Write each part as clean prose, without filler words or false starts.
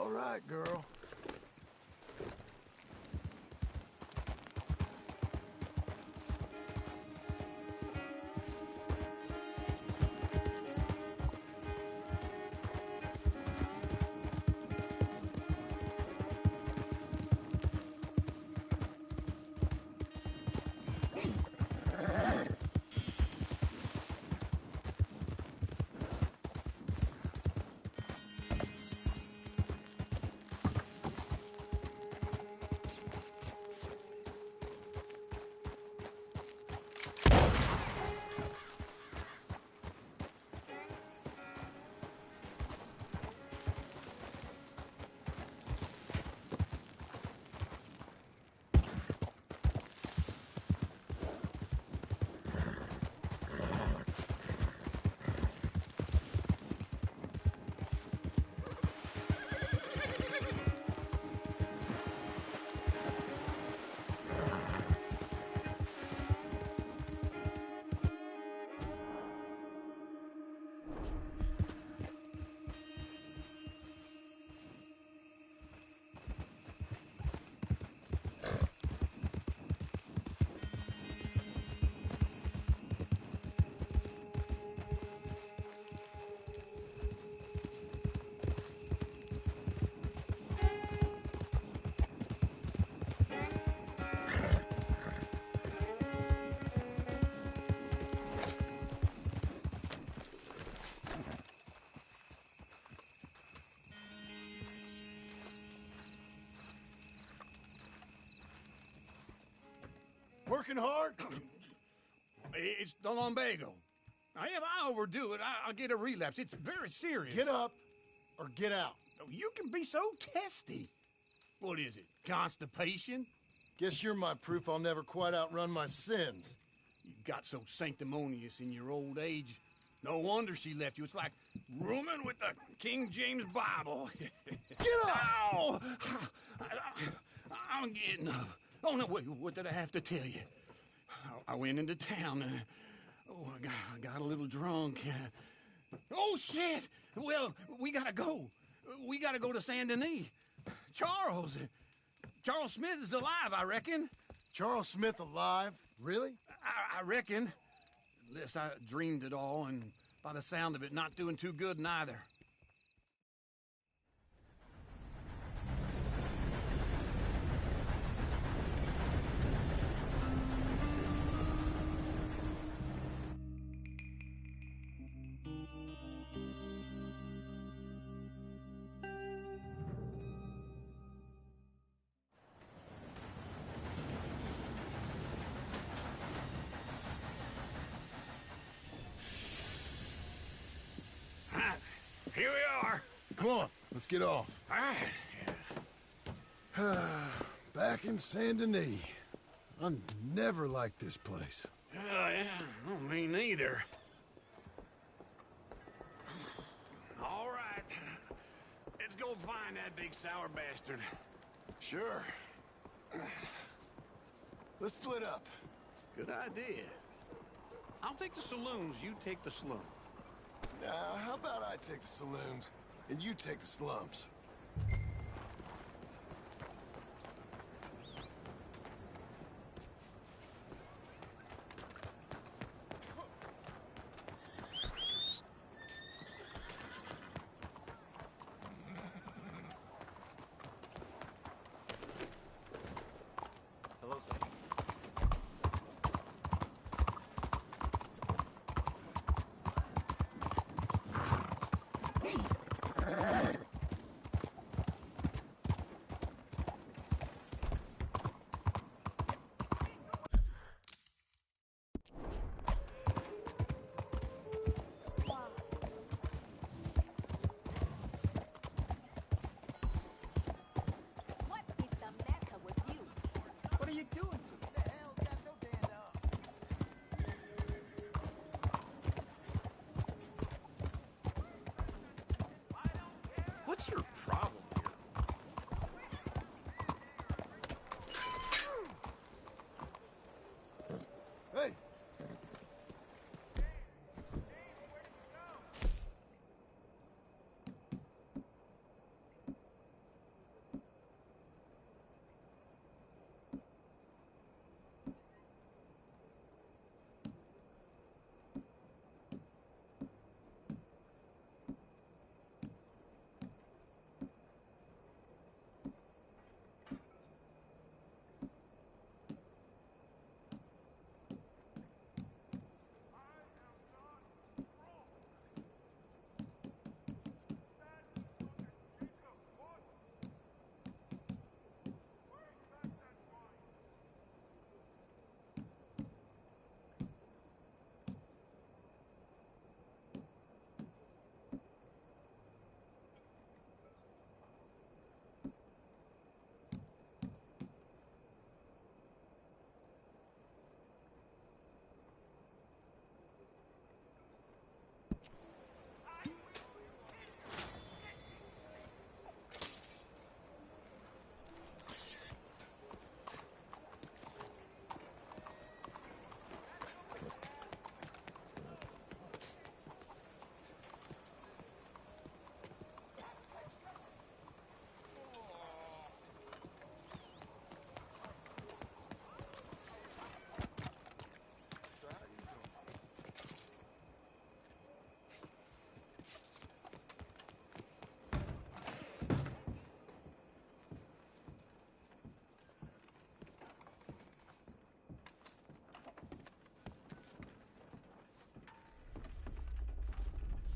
all right, girl. Working hard? It's the lumbago. Now, if I overdo it, I'll get a relapse. It's very serious. Get up or get out. You can be so testy. What is it, constipation? Guess you're my proof I'll never quite outrun my sins. You got so sanctimonious in your old age. No wonder she left you. It's like rooming with the King James Bible. Get up! Ow! I'm getting up. Oh, no, wait, what did I have to tell you? I went into town. I got a little drunk. Oh, shit! Well, we gotta go. We gotta go to Saint Denis. Charles Smith is alive, I reckon. Charles Smith alive? Really? I reckon. Unless I dreamed it all, and by the sound of it, not doing too good neither. Here we are. Come on, let's get off. All right. Back in Saint Denis. I never liked this place. Yeah, well, me neither. All right. Let's go find that big sour bastard. Sure. Let's split up. Good idea. I'll take the saloons, you take the slum. Now, how about I take the saloons, and you take the slums? Hello, sir. What's your problem here? Hey!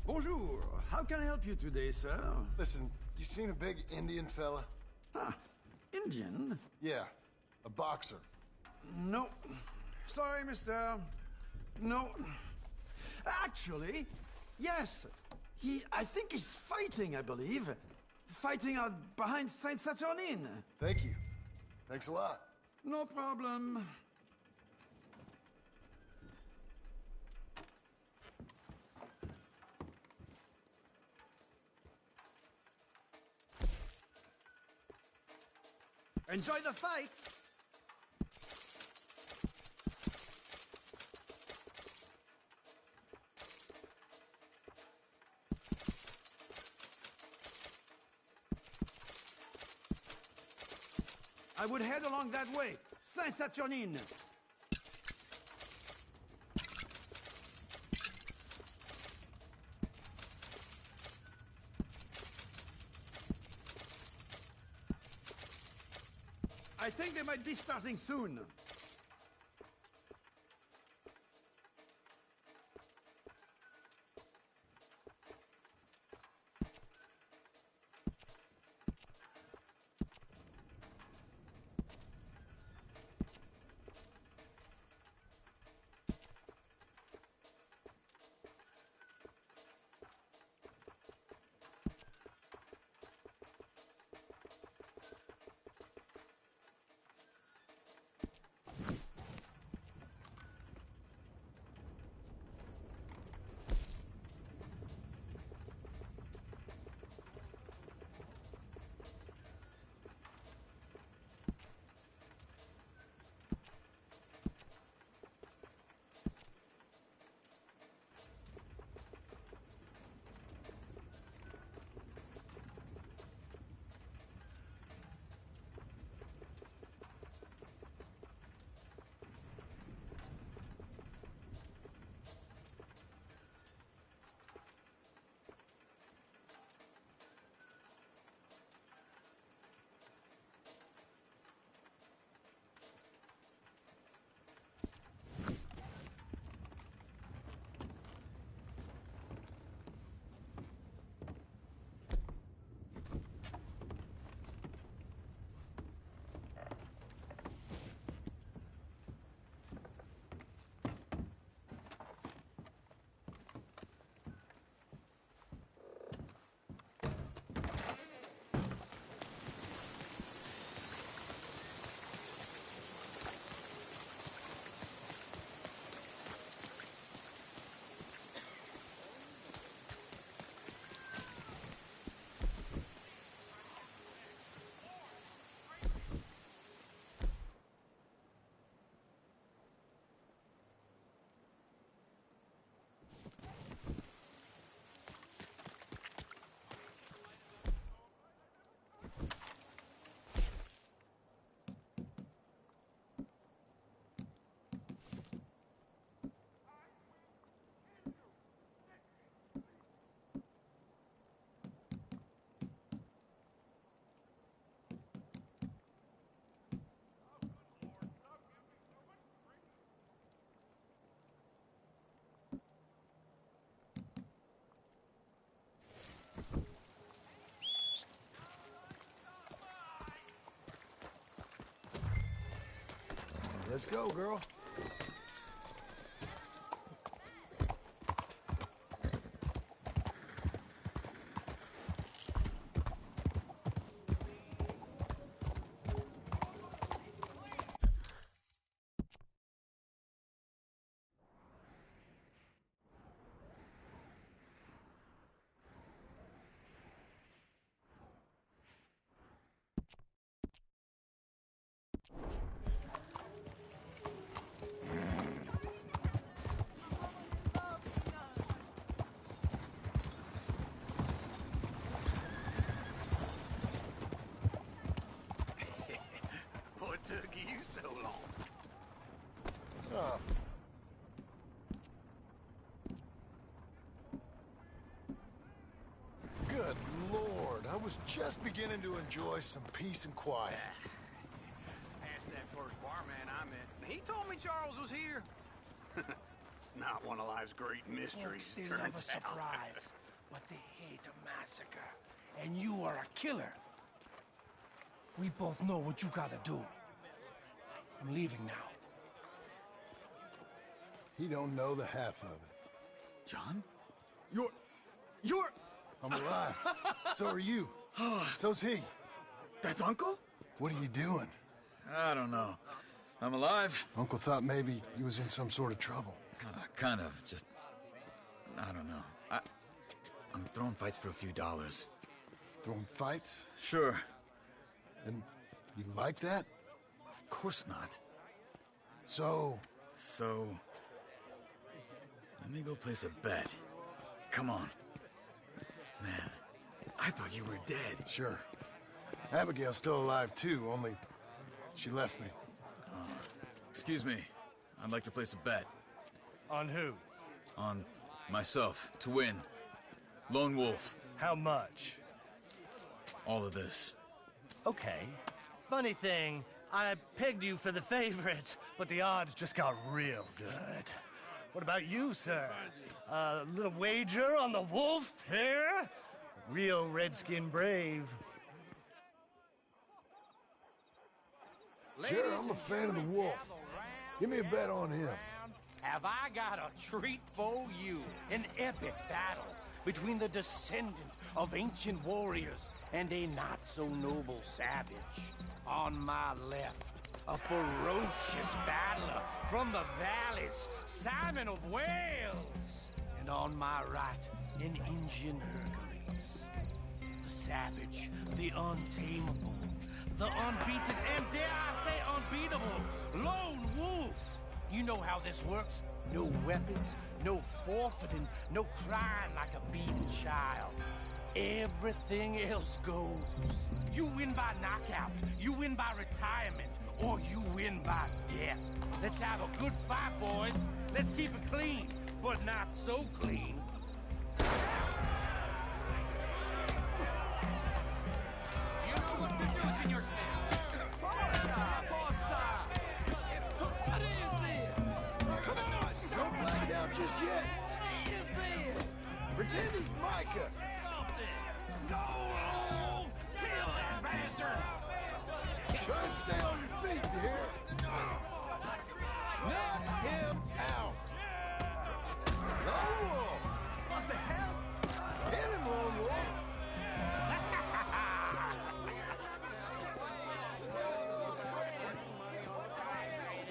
Bonjour. How can I help you today, sir? Listen, you seen a big Indian fella? Ah, Indian? Yeah, a boxer. No. Sorry, mister. No. Actually, yes. I think he's fighting, I believe. Fighting out behind Saint Saturnine. Thank you. Thanks a lot. No problem. Enjoy the fight! I would head along that way. Saint Saturnine. I think they might be starting soon. Let's go, girl. was just beginning to enjoy some peace and quiet. Past that first barman I met. He told me Charles was here. Not one of life's great mysteries, Folks, they turns love a out. surprise, but they hate a massacre. And you are a killer. We both know what you gotta do. I'm leaving now. He don't know the half of it. John? You're... I'm alive. So are you. So's he. That's Uncle? What are you doing? I don't know. I'm alive. Uncle thought maybe you was in some sort of trouble. Kind of, just... I don't know. I'm throwing fights for a few dollars. Throwing fights? Sure. And you like that? Of course not. So... So... Let me go place a bet. Come on. Man, I thought you were dead. Sure. Abigail's still alive too, only she left me. Excuse me. I'd like to place a bet. On who? On myself, to win. Lone Wolf. How much? All of this. Okay. Funny thing, I pegged you for the favorite, but the odds just got real good. What about you, sir? A little wager on the wolf here? Real redskin brave. Sure, I'm a fan of the wolf. Give me a bet on him. Have I got a treat for you? An epic battle between the descendant of ancient warriors and a not-so-noble savage. On my left, a ferocious battler from the valleys, Simon of Wales. And on my right, an Indian Hercules. The savage, the untamable, the unbeaten, and dare I say unbeatable, Lone Wolf. You know how this works. No weapons, no forfeiting, no crying like a beaten child. Everything else goes. You win by knockout, you win by retirement, or you win by death. Let's have a good fight, boys. Let's keep it clean, but not so clean. You know what to do, Senor Smith. What is this? Come on, Don't black out just yet. what is this? Pretend he's Micah. Something. Go, Wolf! Kill that bastard! Try and stay on your feet, dear. Knock him out. Lone Wolf. What the hell? Hit him, Lone Wolf.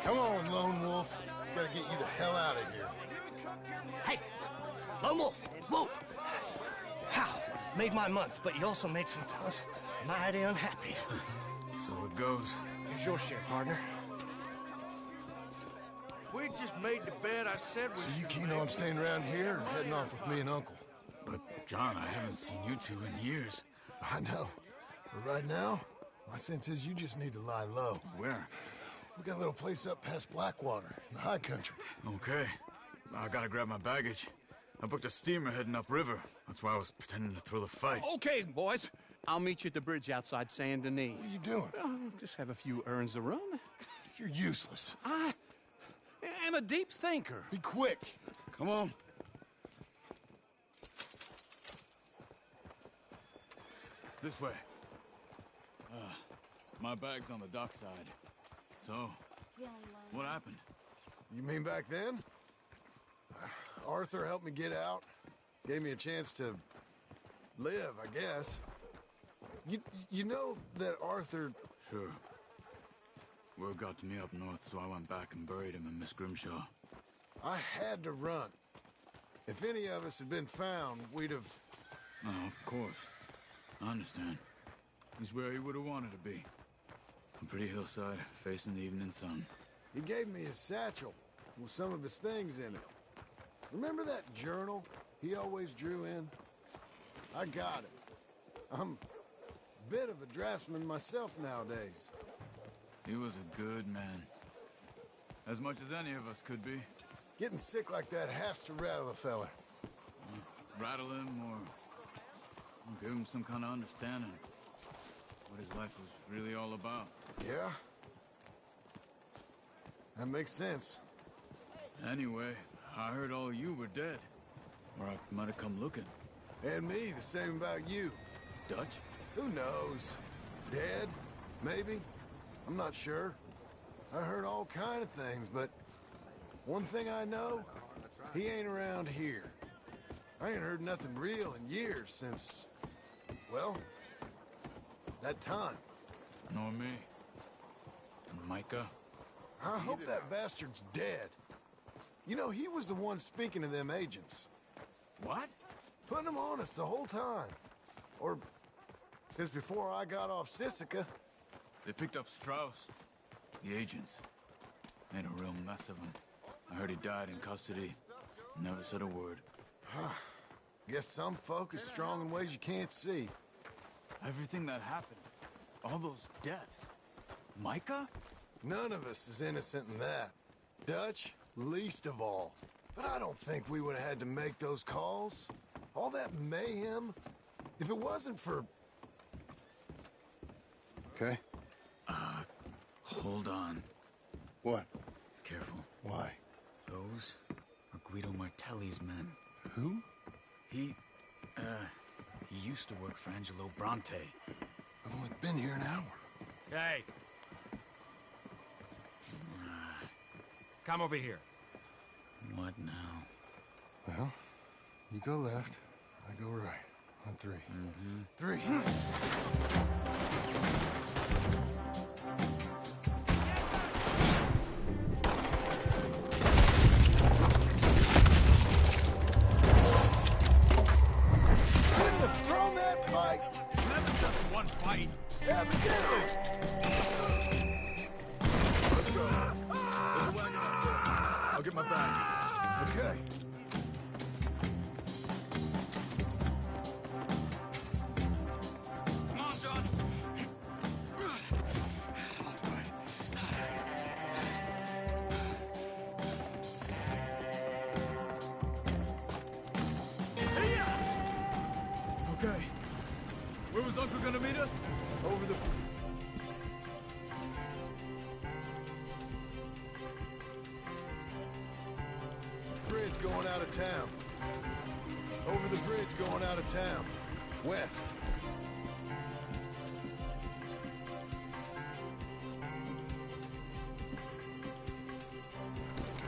Come on, Lone Wolf. Gotta get you the hell out of here. Hey, Lone Wolf, whoa! How? Made my month, but you also made some fellas mighty unhappy. So it goes. Here's your share, partner. If we'd just made the bed I said we So you should keen make. on staying around here or heading off with me and Uncle? But, John, I haven't seen you two in years. I know. But right now, my sense is you just need to lie low. Where? We got a little place up past Blackwater, in the high country. Okay. I gotta grab my baggage. I booked a steamer heading upriver. That's why I was pretending to throw the fight. Okay, boys. I'll meet you at the bridge outside Saint Denis. What are you doing? Oh, just have a few errands to run. You're useless. I am a deep thinker. Be quick. Come on. This way. My bag's on the dockside. So, what happened? You mean back then? Arthur helped me get out. Gave me a chance to live, I guess. You know that Arthur... Sure. Word got to me up north, so I went back and buried him in Miss Grimshaw. I had to run. If any of us had been found, we'd have... Oh, of course. I understand. He's where he would have wanted to be. A pretty hillside, facing the evening sun. He gave me his satchel with some of his things in it. Remember that journal he always drew in? I got it. I'm a bit of a draftsman myself nowadays. He was a good man. As much as any of us could be. Getting sick like that has to rattle a fella. Rattle him or I'll give him some kind of understanding what his life was really all about. Yeah? That makes sense. Anyway, I heard all you were dead. Or I might have come looking. And me, the same about you. Dutch? Who knows? Dead? Maybe? I'm not sure. I heard all kind of things, but one thing I know, he ain't around here. I ain't heard nothing real in years since, well, that time. Nor me. And Micah? I hope that bastard's dead. You know, he was the one speaking to them agents. What? Putting them on us the whole time. Or since before I got off Sisika. They picked up Strauss. The agents. Made a real mess of him. I heard he died in custody. Never said a word. Guess some folk is strong in ways you can't see. Everything that happened. All those deaths. Micah? None of us is innocent in that. Dutch, least of all. But I don't think we would have had to make those calls. All that mayhem. If it wasn't for... Okay. Hold on. What? Careful. Why? Those are Guido Martelli's men. Who? He used to work for Angelo Bronte. I've only been here an hour. Hey! Come over here. What now? Well, you go left, I go right. On three. Three. Couldn't have thrown that fight. Never just one fight. Evidently. Let's go. There's a wagon up there. I'll get my bag. Okay. Come on, John. Okay. Where was Uncle gonna meet us? Over the... bridge going out of town. Over the bridge going out of town. West.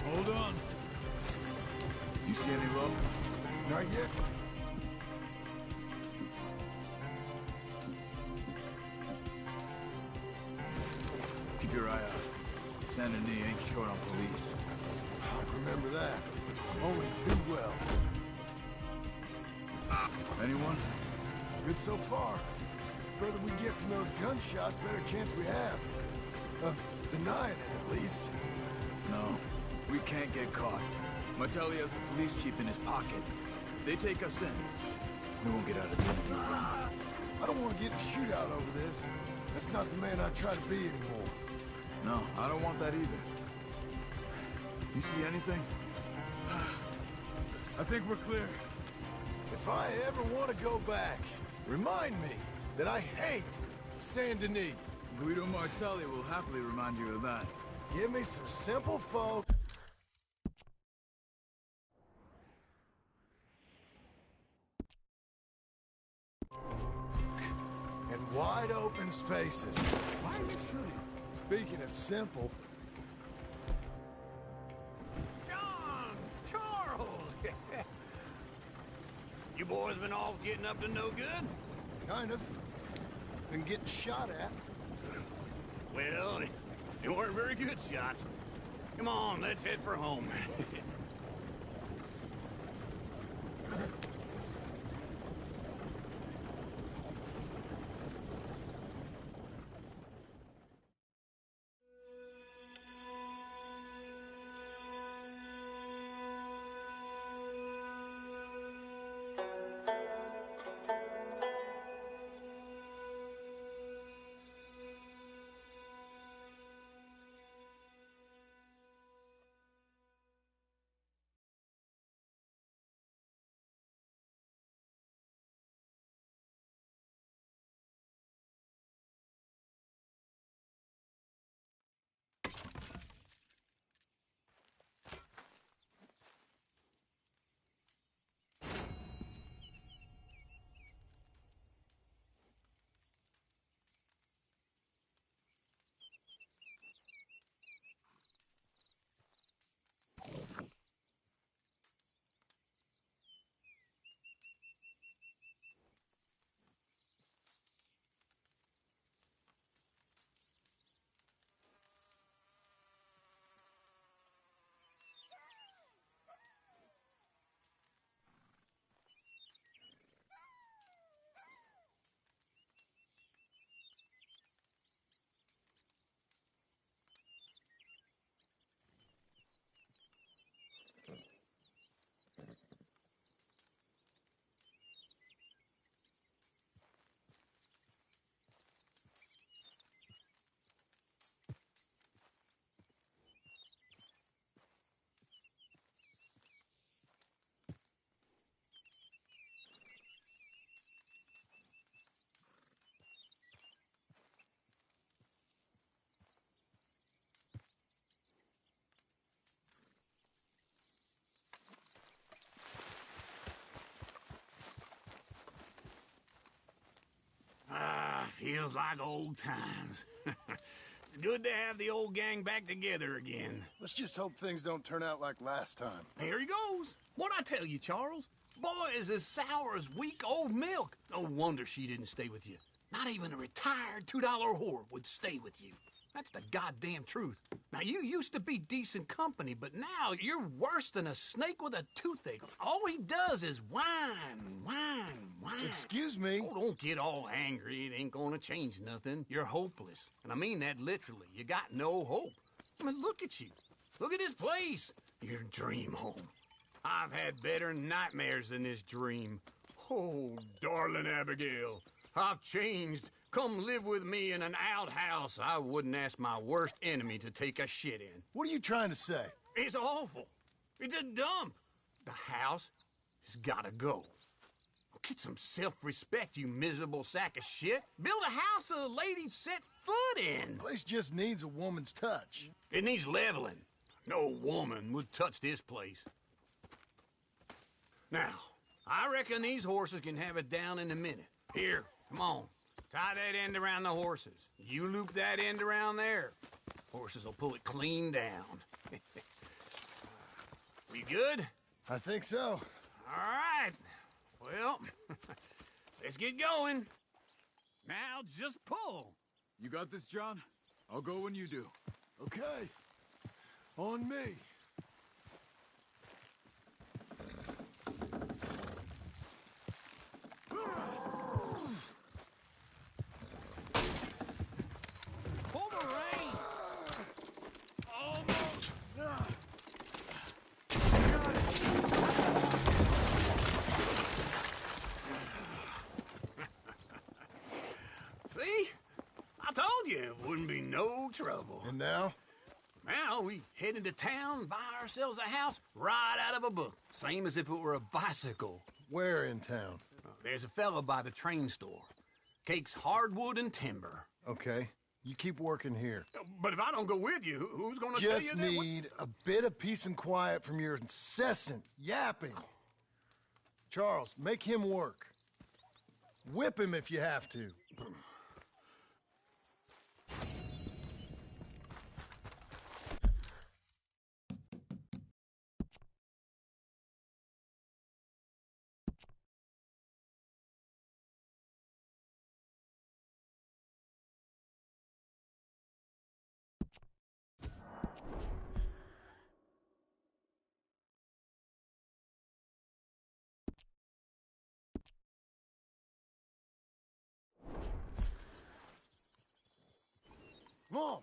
Hold on. You see any luck? Not yet. Keep your eye out. Saint Denis ain't short on police. I remember that. Only too well. Anyone? Good so far. Further we get from those gunshots, better chance we have. Of denying it, at least. No. We can't get caught. Martelli has the police chief in his pocket. If they take us in, we won't get out of jail. I don't want to get in a shootout over this. That's not the man I try to be anymore. No, I don't want that either. You see anything? I think we're clear. If I ever want to go back, remind me that I hate Saint Denis. Guido Martelli will happily remind you of that. Give me some simple folk. And wide open spaces. Why are you shooting? Speaking of simple, John! Charles! You boys been all getting up to no good? kind of. Been getting shot at. Well, they weren't very good shots. Come on, let's head for home. Feels like old times. It's good to have the old gang back together again. Let's just hope things don't turn out like last time. Here he goes. What'd I tell you, Charles? Boy is as sour as week-old milk. No wonder she didn't stay with you. Not even a retired $2 whore would stay with you. That's the goddamn truth. Now, you used to be decent company, but now you're worse than a snake with a toothache. All he does is whine, whine, whine. Excuse me? Oh, don't get all angry. It ain't gonna change nothing. You're hopeless. And I mean that literally. You got no hope. I mean, look at you. Look at this place. Your dream home. I've had better nightmares than this dream. Oh, darling Abigail, I've changed. Come live with me in an outhouse I wouldn't ask my worst enemy to take a shit in. What are you trying to say? It's awful. It's a dump. The house has gotta go. Get some self-respect, you miserable sack of shit. Build a house a lady'd set foot in. The place just needs a woman's touch. It needs leveling. No woman would touch this place. Now, I reckon these horses can have it down in a minute. Here, come on. Tie that end around the horses. You loop that end around there. Horses will pull it clean down. We good? I think so. All right. Well, let's get going. Now just pull. You got this, John? I'll go when you do. Okay. On me. Pull the rein. Almost. See? I told you it wouldn't be no trouble. And now? Now we head into town, buy ourselves a house right out of a book. Same as if it were a bicycle. Where in town? There's a fella by the train store. Cakes hardwood and timber. Okay. You keep working here. But if I don't go with you, who's gonna tell you Just that? need a bit of peace and quiet from your incessant yapping. Charles, make him work. Whip him if you have to. Mom!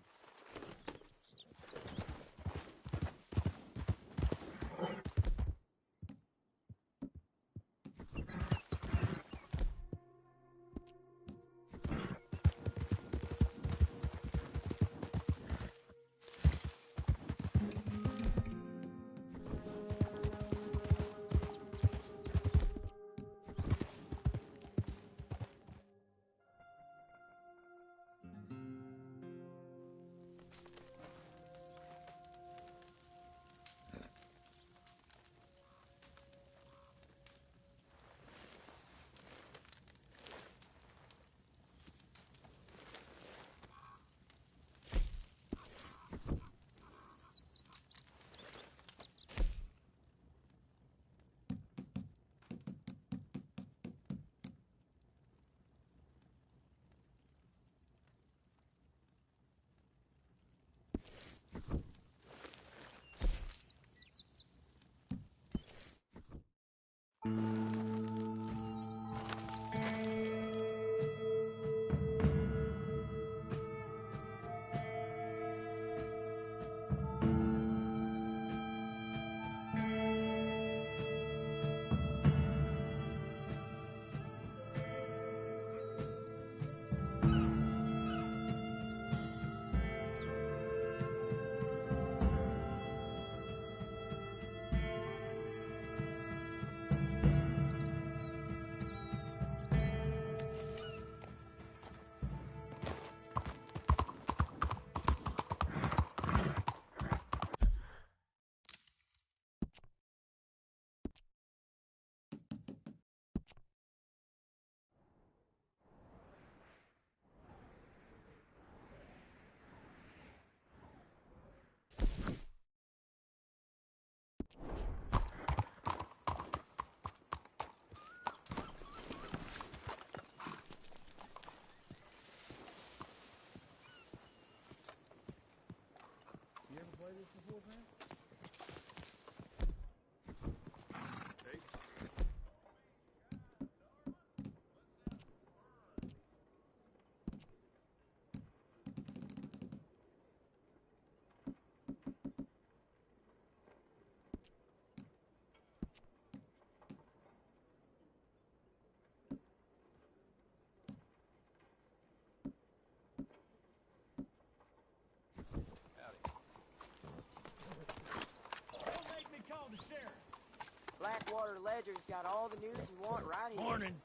Blackwater Ledger's got all the news you want right here. Morning.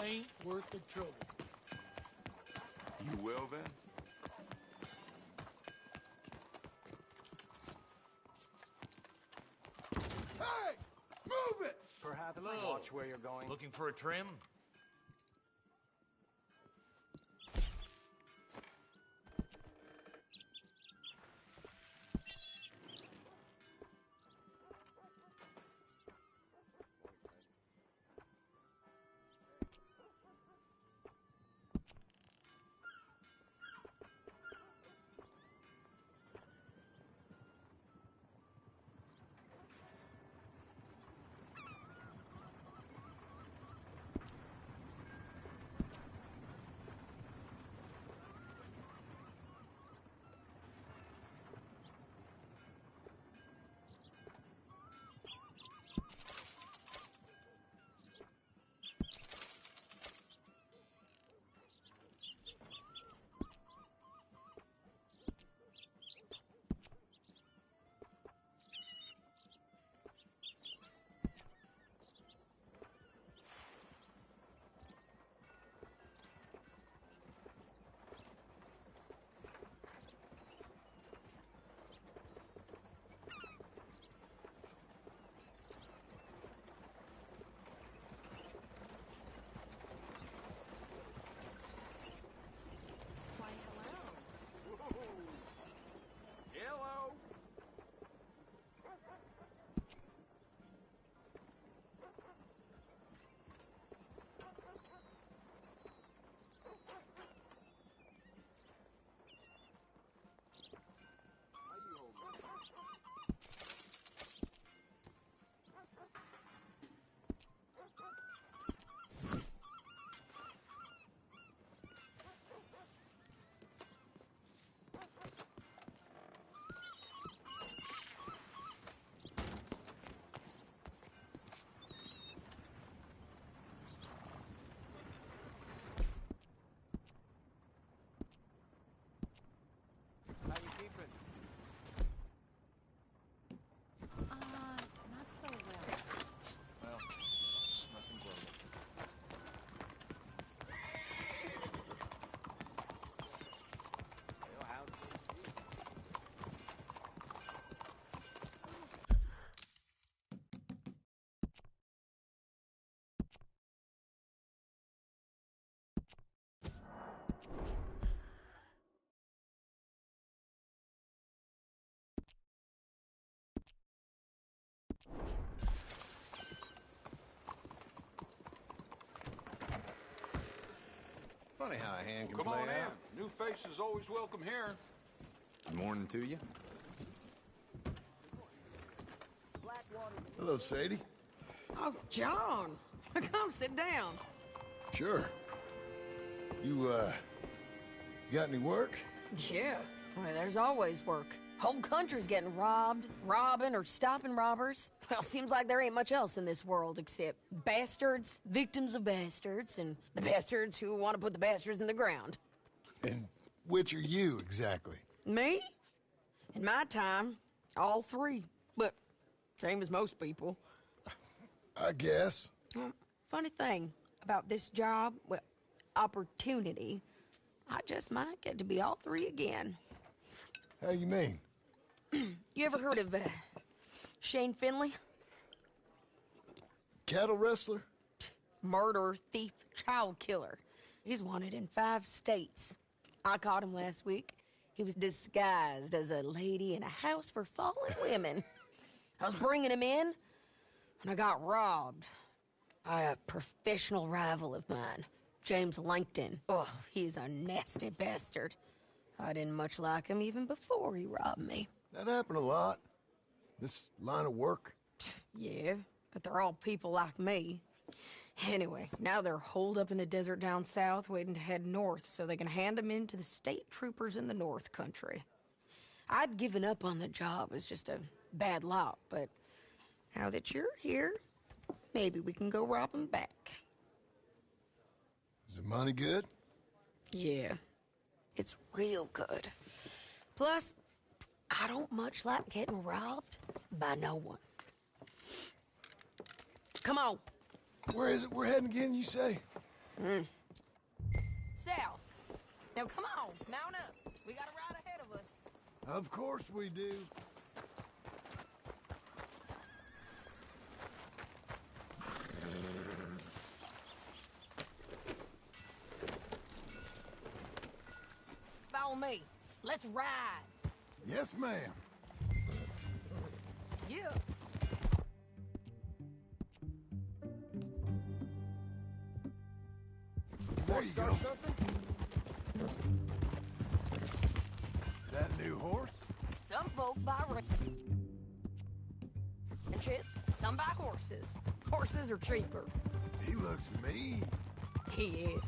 Ain't worth the trouble. You well, then? Hey! Move it! Perhaps Hello. watch where you're going. Looking for a trim? Hello. How you keeping? Not so well. Well, nothing close. Well, how's things? Funny how a hand can Come play on out. in. New faces always welcome here. Good morning to you. Hello, Sadie. Oh, John. Come sit down. Sure. You got any work? Yeah. Well, there's always work. Whole country's getting robbed, robbing, or stopping robbers. Well, seems like there ain't much else in this world except bastards, victims of bastards, and the bastards who want to put the bastards in the ground. And which are you, exactly? Me? In my time, all three. But same as most people. I guess. Funny thing about this job, well, opportunity, I just might get to be all three again. How you mean? You ever heard of Shane Finley? Cattle wrestler? Murderer, thief, child killer. He's wanted in 5 states. I caught him last week. He was disguised as a lady in a house for fallen women. I was bringing him in, and I got robbed by a professional rival of mine, James Langton. Oh, he's a nasty bastard. I didn't much like him even before he robbed me. That happened a lot. This line of work. Yeah, but they're all people like me. Anyway, now they're holed up in the desert down south waiting to head north so they can hand them in to the state troopers in the north country. I'd given up on the job as just a bad lot, but now that you're here, maybe we can go rob them back. Is the money good? Yeah, it's real good. Plus, I don't much like getting robbed. by no one. Come on. Where is it we're heading again, you say? South. Now come on, mount up. We got a ride ahead of us. Of course we do. Follow me. Let's ride. Yes, ma'am. Yeah. There you go. That new horse? Some folk buy ranches, some buy horses. Horses are cheaper. He looks mean. He is.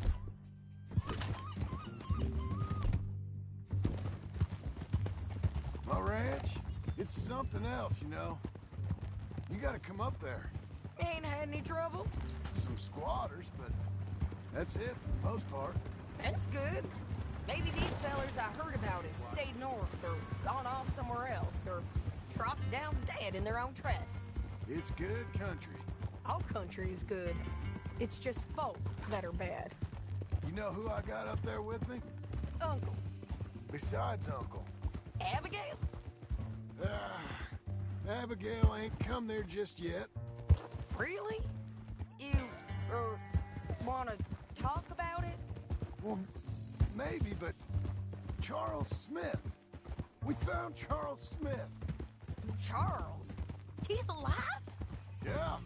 My ranch, it's something else, you know. You gotta come up there. Ain't had any trouble? Some squatters, but that's it for the most part. That's good. Maybe these fellers I heard about have stayed north or gone off somewhere else or dropped down dead in their own tracks. It's good country. All country is good. It's just folk that are bad. You know who I got up there with me? Uncle. Besides Uncle. Abigail? Abigail ain't come there just yet. Really? You, want to talk about it? Well, maybe, but Charles Smith. We found Charles Smith. Charles? He's alive? Yeah.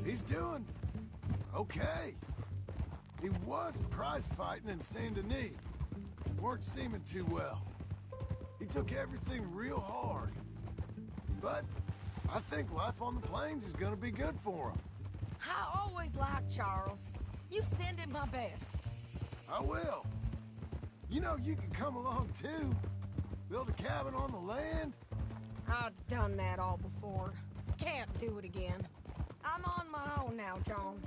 He's doing okay. He was prize fighting in Saint Denis. Weren't seeming too well. He took everything real hard. But I think life on the plains is gonna be good for him. I always liked Charles. You send him my best. I will. You know, you can come along too. Build a cabin on the land. I've done that all before. Can't do it again. I'm on my own now, John.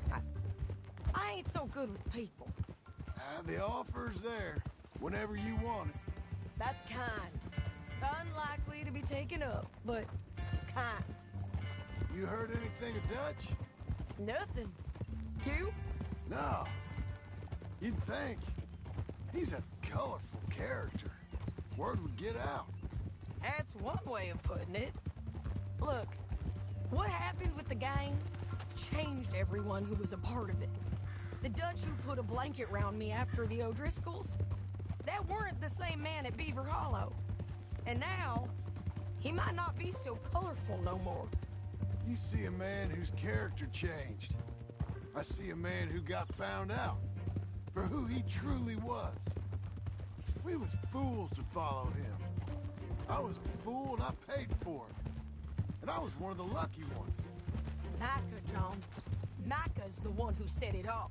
I ain't so good with people. The offer's there whenever you want it. That's kind. Unlikely to be taken up, but kind. You heard anything of Dutch? Nothing. You? No. You'd think. He's a colorful character. Word would get out. That's one way of putting it. Look, what happened with the gang changed everyone who was a part of it. The Dutch who put a blanket round me after the O'Driscolls, that weren't the same man at Beaver Hollow. And now, he might not be so colorful no more. You see a man whose character changed. I see a man who got found out for who he truly was. We was fools to follow him. I was a fool and I paid for it. And I was one of the lucky ones. Micah, John. Micah's the one who set it off.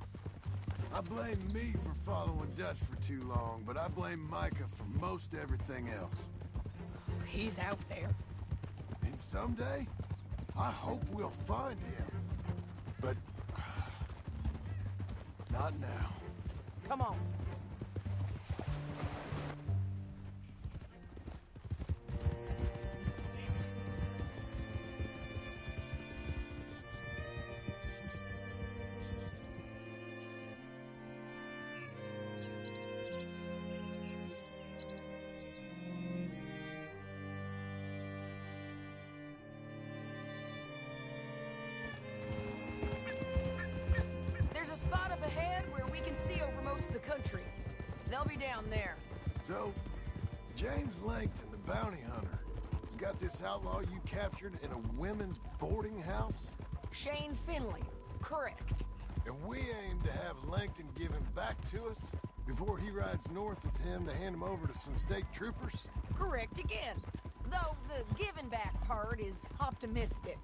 I blame me for following Dutch for too long, but I blame Micah for most everything else. He's out there. And someday, I hope we'll find him. But not now. Come on. Spot up ahead where we can see over most of the country. They'll be down there. So, James Langton, the bounty hunter, has got this outlaw you captured in a women's boarding house? Shane Finley, correct. And we aim to have Langton give him back to us before he rides north with him to hand him over to some state troopers? Correct again. Though the giving back part is optimistic.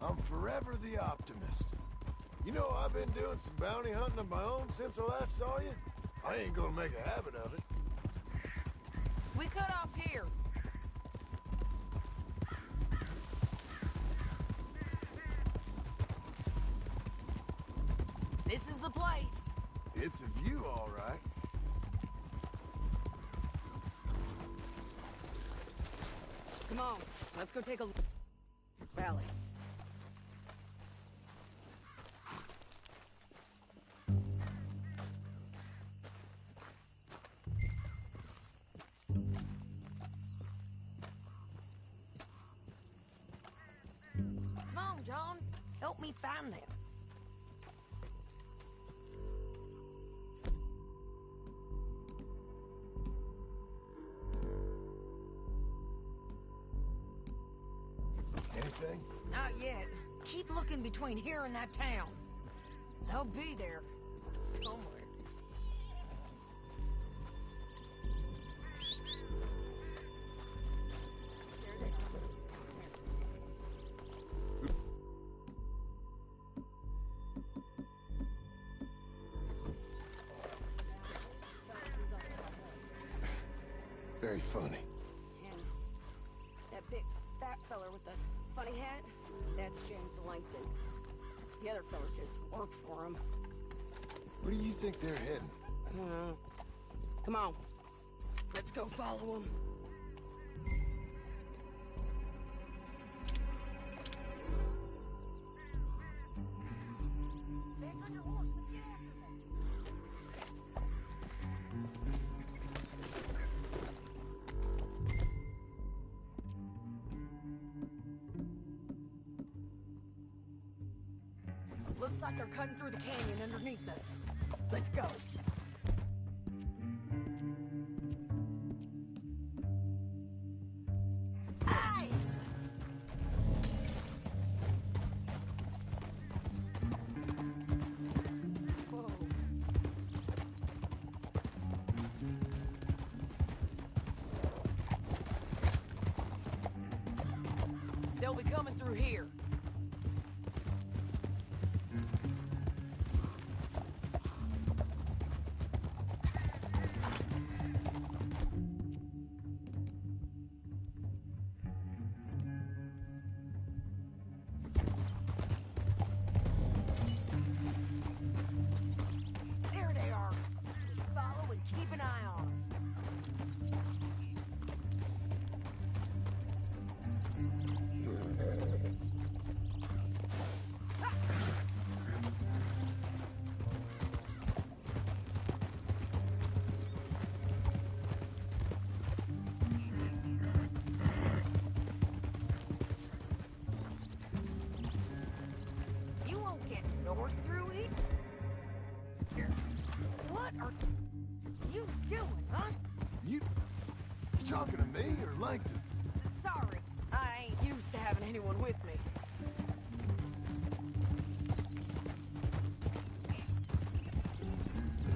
I'm forever the optimist. You know, I've been doing some bounty hunting of my own since I last saw you. I ain't gonna make a habit of it. We cut off here. This is the place. It's a view, all right. Come on, let's go take a look. alley. Come on, John. Help me find them. Anything? Not yet. Keep looking between here and that town. They'll be there. Somewhere. Very funny. And that big fat feller with the funny hat, that's James Langton. The other fellas just worked for him. Where do you think they're heading? Come on. Let's go follow him. Back on your horse. Let's get after them. Looks like they're cutting through the canyon underneath us. Let's go. Aye! Whoa. They'll be coming through here. There they are. Follow and keep an eye on them. You won't get north through it. What are you doing, huh? You talking to me or Langton? Sorry, I ain't used to having anyone with me.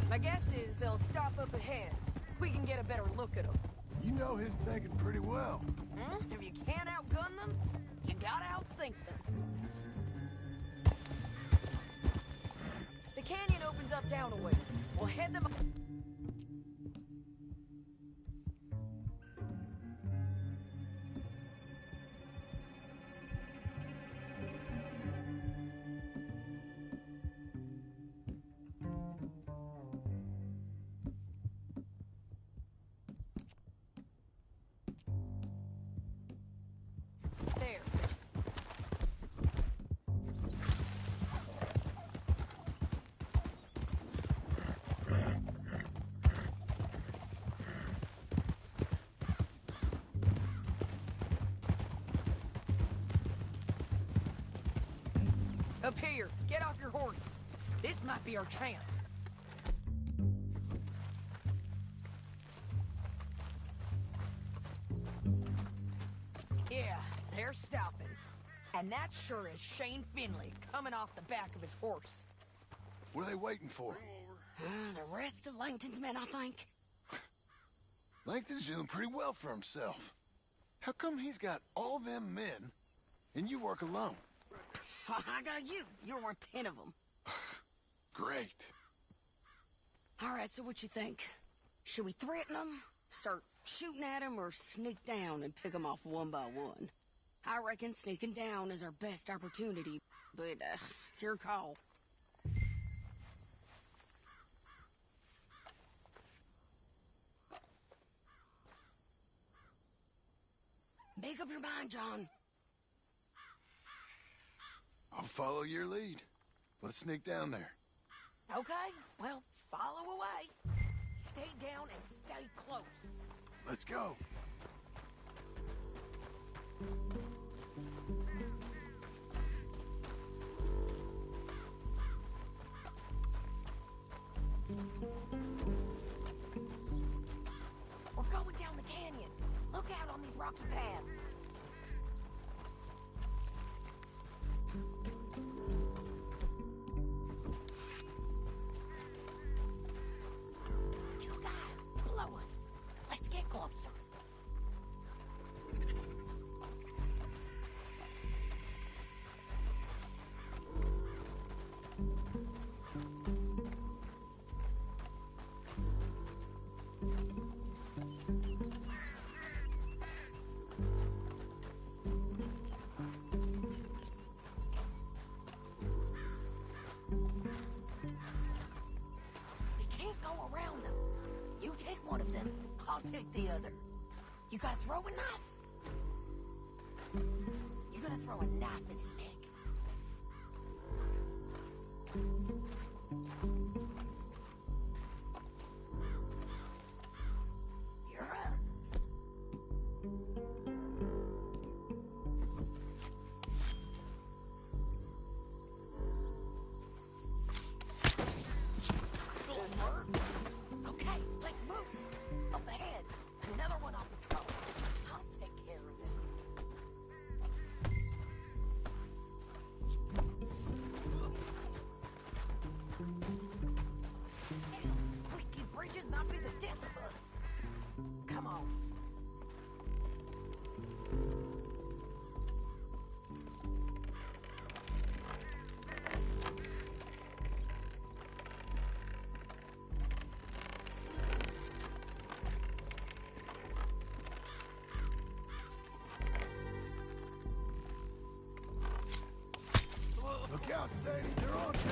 My guess is they'll stop up ahead. We can get a better look at them. You know his thinking pretty well. If you can't outgun them, you gotta outthink them. The canyon opens up down a ways. We'll head them up. There. Up here. Get off your horse. This might be our chance. Yeah, they're stopping. And that sure is Shane Finley coming off the back of his horse. What are they waiting for? The rest of Langton's men, I think. Langton's doing pretty well for himself. How come he's got all them men, and you work alone? I got you. You're worth 10 of them. Great. All right, so what you think? Should we threaten them, start shooting at them, or sneak down and pick them off one by one? I reckon sneaking down is our best opportunity, but it's your call. Make up your mind, John. follow your lead. Let's sneak down there. Okay, well, follow away. Stay down and stay close. Let's go. We're going down the canyon. Look out on these rocky paths. Two guys below us. Let's get closer. Around them. You take one of them, I'll take the other. You gotta throw a knife. You're gonna throw a knife in his neck. You're up. Okay, let's move. Up ahead, another one on patrol. I'll take care of it. Squeaky bridges might be the death of us. Come on. Look out, Sadie. They're on to it.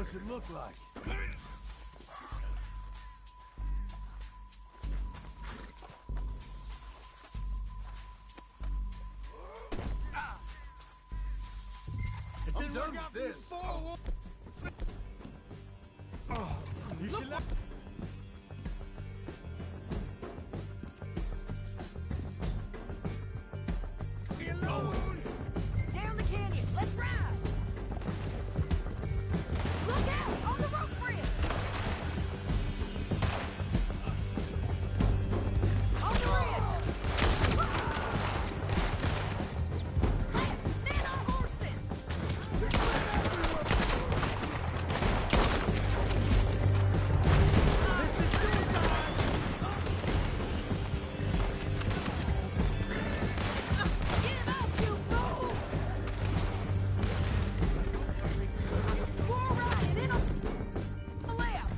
What's it look like? I'm done with this. You should let... Down the canyon. Let's ride. Look out on the rope bridge. On the ridge. Men on horses. This is suicide! Get off, you fools! We're riding in on the left.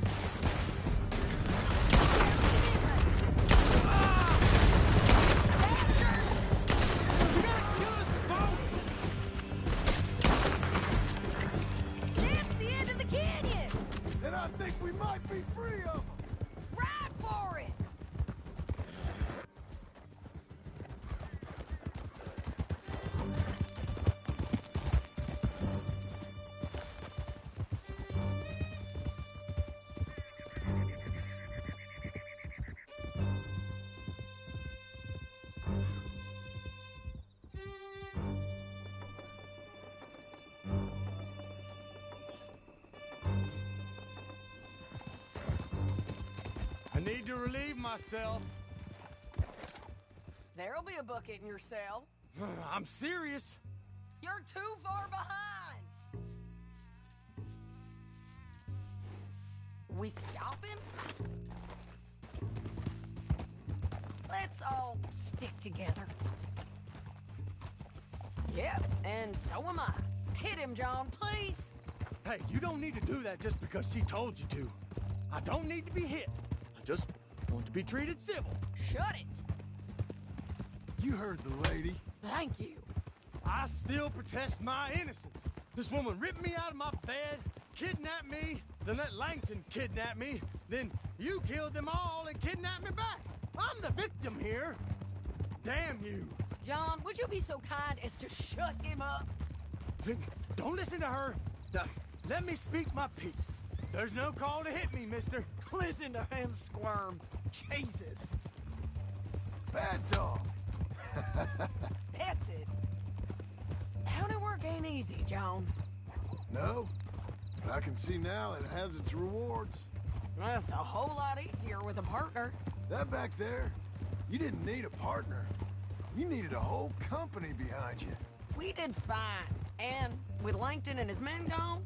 That's the end of the canyon! And I think we might be free of them. Ride for it! I need to relieve myself. There'll be a bucket in your cell. I'm serious. You're too far behind! We stopping? Let's all stick together. Yep, and so am I. Hit him, John, please. Hey, you don't need to do that just because she told you to. I don't need to be hit. I just want to be treated civil. Shut it. You heard the lady. Thank you. I still protest my innocence. This woman ripped me out of my bed, kidnapped me, then let Langton kidnap me, then you killed them all and kidnapped me back. I'm the victim here. Damn you. John, would you be so kind as to shut him up? Don't listen to her. Let me speak my piece. There's no call to hit me, mister. Listen to him squirm. Jesus. Bad dog. That's it. County work ain't easy, John. No, but I can see now it has its rewards. That's a whole lot easier with a partner. That back there, you didn't need a partner. You needed a whole company behind you. We did fine. And with Langton and his men gone,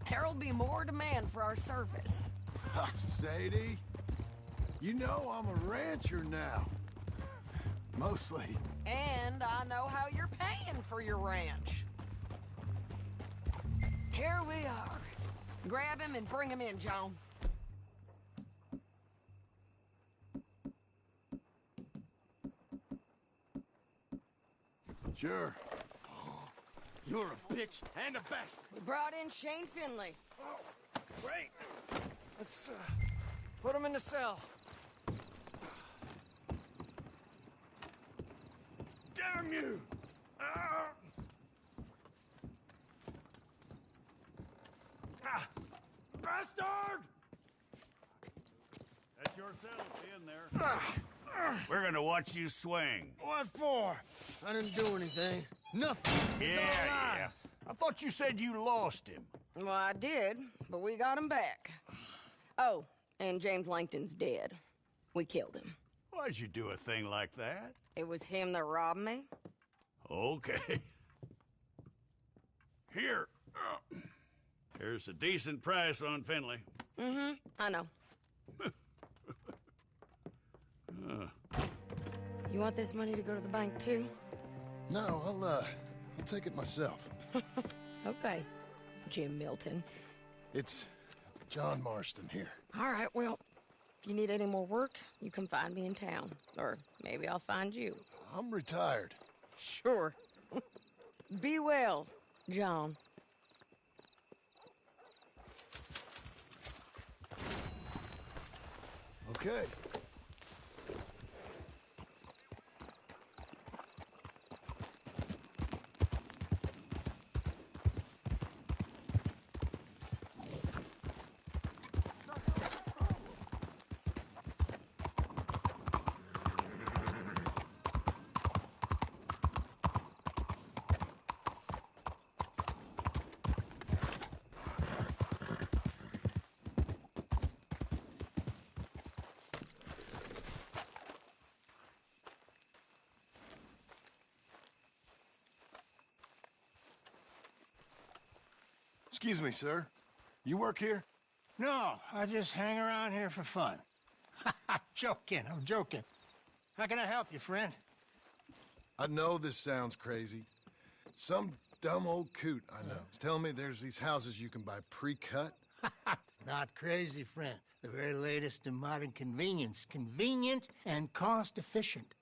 there'll be more demand for our service. Sadie, you know I'm a rancher now. Mostly. And I know how you're paying for your ranch. Here we are. Grab him and bring him in, John. Sure. You're a bitch and a bastard. We brought in Shane Finley. Great. Let's put him in the cell. Damn you! Bastard! That's your cell. Stay in there. We're gonna watch you swing. What for? I didn't do anything. Nothing. It's all lies. I thought you said you lost him. Well, I did, but we got him back. Oh, and James Langton's dead. We killed him. Why'd you do a thing like that? It was him that robbed me. Okay. Here. Here's a decent price on Finley. Mm-hmm, I know. You want this money to go to the bank, too? No, I'll take it myself. Okay, Jim Milton. It's John Marston here. All right, well, if you need any more work, you can find me in town. Or maybe I'll find you. I'm retired. Sure. Be well, John. Okay. Excuse me, sir. You work here? No, I just hang around here for fun. I'm joking. How can I help you, friend? I know this sounds crazy. Some dumb old coot I know is telling me there's these houses you can buy pre-cut. Not crazy, friend. The very latest in modern convenience. Convenient and cost-efficient.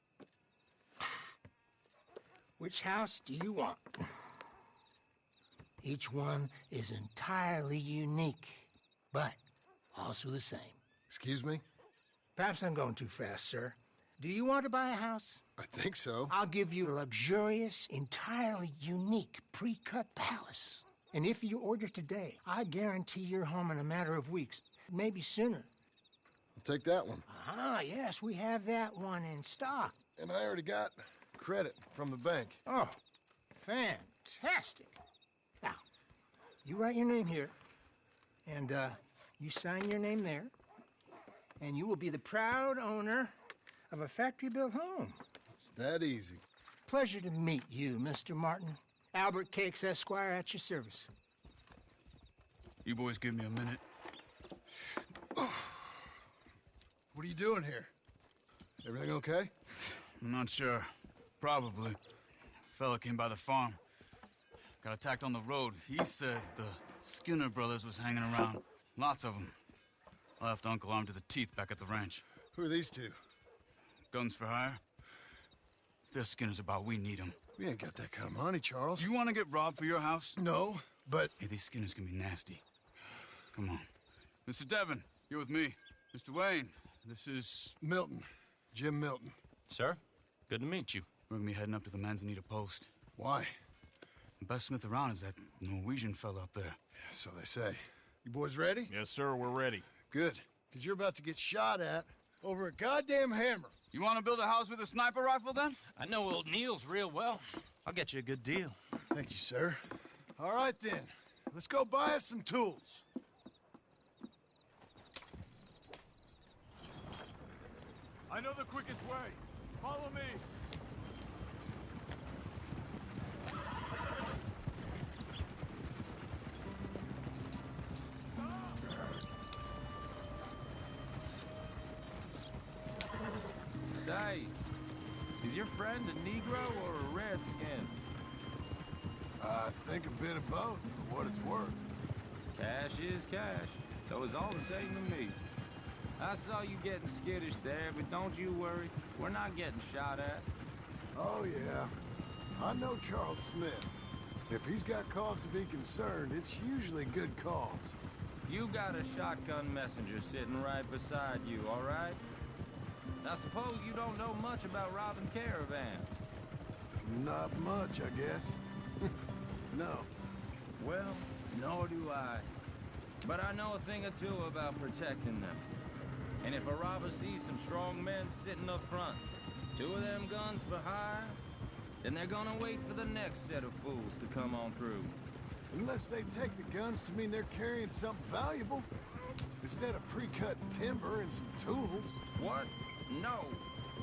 Which house do you want? Each one is entirely unique, but also the same. Excuse me? Perhaps I'm going too fast, sir. Do you want to buy a house? I think so. I'll give you a luxurious, entirely unique pre-cut palace. And if you order today, I guarantee you're home in a matter of weeks, maybe sooner. I'll take that one. Ah, yes, we have that one in stock. And I already got credit from the bank. Oh, fantastic. Now, you write your name here, and you sign your name there, and you will be the proud owner of a factory-built home. It's that easy. Pleasure to meet you, Mr. Martin. Albert Cakes, Esquire, at your service. You boys give me a minute. What are you doing here? Everything okay? I'm not sure. Probably. Fella came by the farm. Got attacked on the road. He said the Skinner brothers was hanging around. Lots of them. I left Uncle armed to the teeth back at the ranch. Who are these two? Guns for hire. If they're Skinner's about, we need them. We ain't got that kind of money, Charles. You want to get robbed for your house? No, but... Hey, these Skinners can be nasty. Come on. Mr. Devon, you're with me. Mr. Wayne, this is... Milton. Jim Milton. Sir, good to meet you. We're gonna be heading up to the Manzanita post. Why? The best smith around is that Norwegian fella up there. Yeah, so they say. You boys ready? Yes, sir, we're ready. Good, because you're about to get shot at over a goddamn hammer. You want to build a house with a sniper rifle, then? I know old Neil's real well. I'll get you a good deal. Thank you, sir. All right, then. Let's go buy us some tools. I know the quickest way. Follow me. Say, is your friend a Negro or a Redskin? I think a bit of both, for what it's worth. Cash is cash, so it's all the same to me. I saw you getting skittish there, but don't you worry. We're not getting shot at. Oh, yeah. I know Charles Smith. If he's got cause to be concerned, it's usually good cause. You got a shotgun messenger sitting right beside you, all right? I suppose you don't know much about robbing caravans. Not much, I guess. No. Well, nor do I. But I know a thing or two about protecting them. And if a robber sees some strong men sitting up front, 2 of them guns for hire, then they're gonna wait for the next set of fools to come on through. Unless they take the guns to mean they're carrying something valuable. Instead of pre-cut timber and some tools. What? No.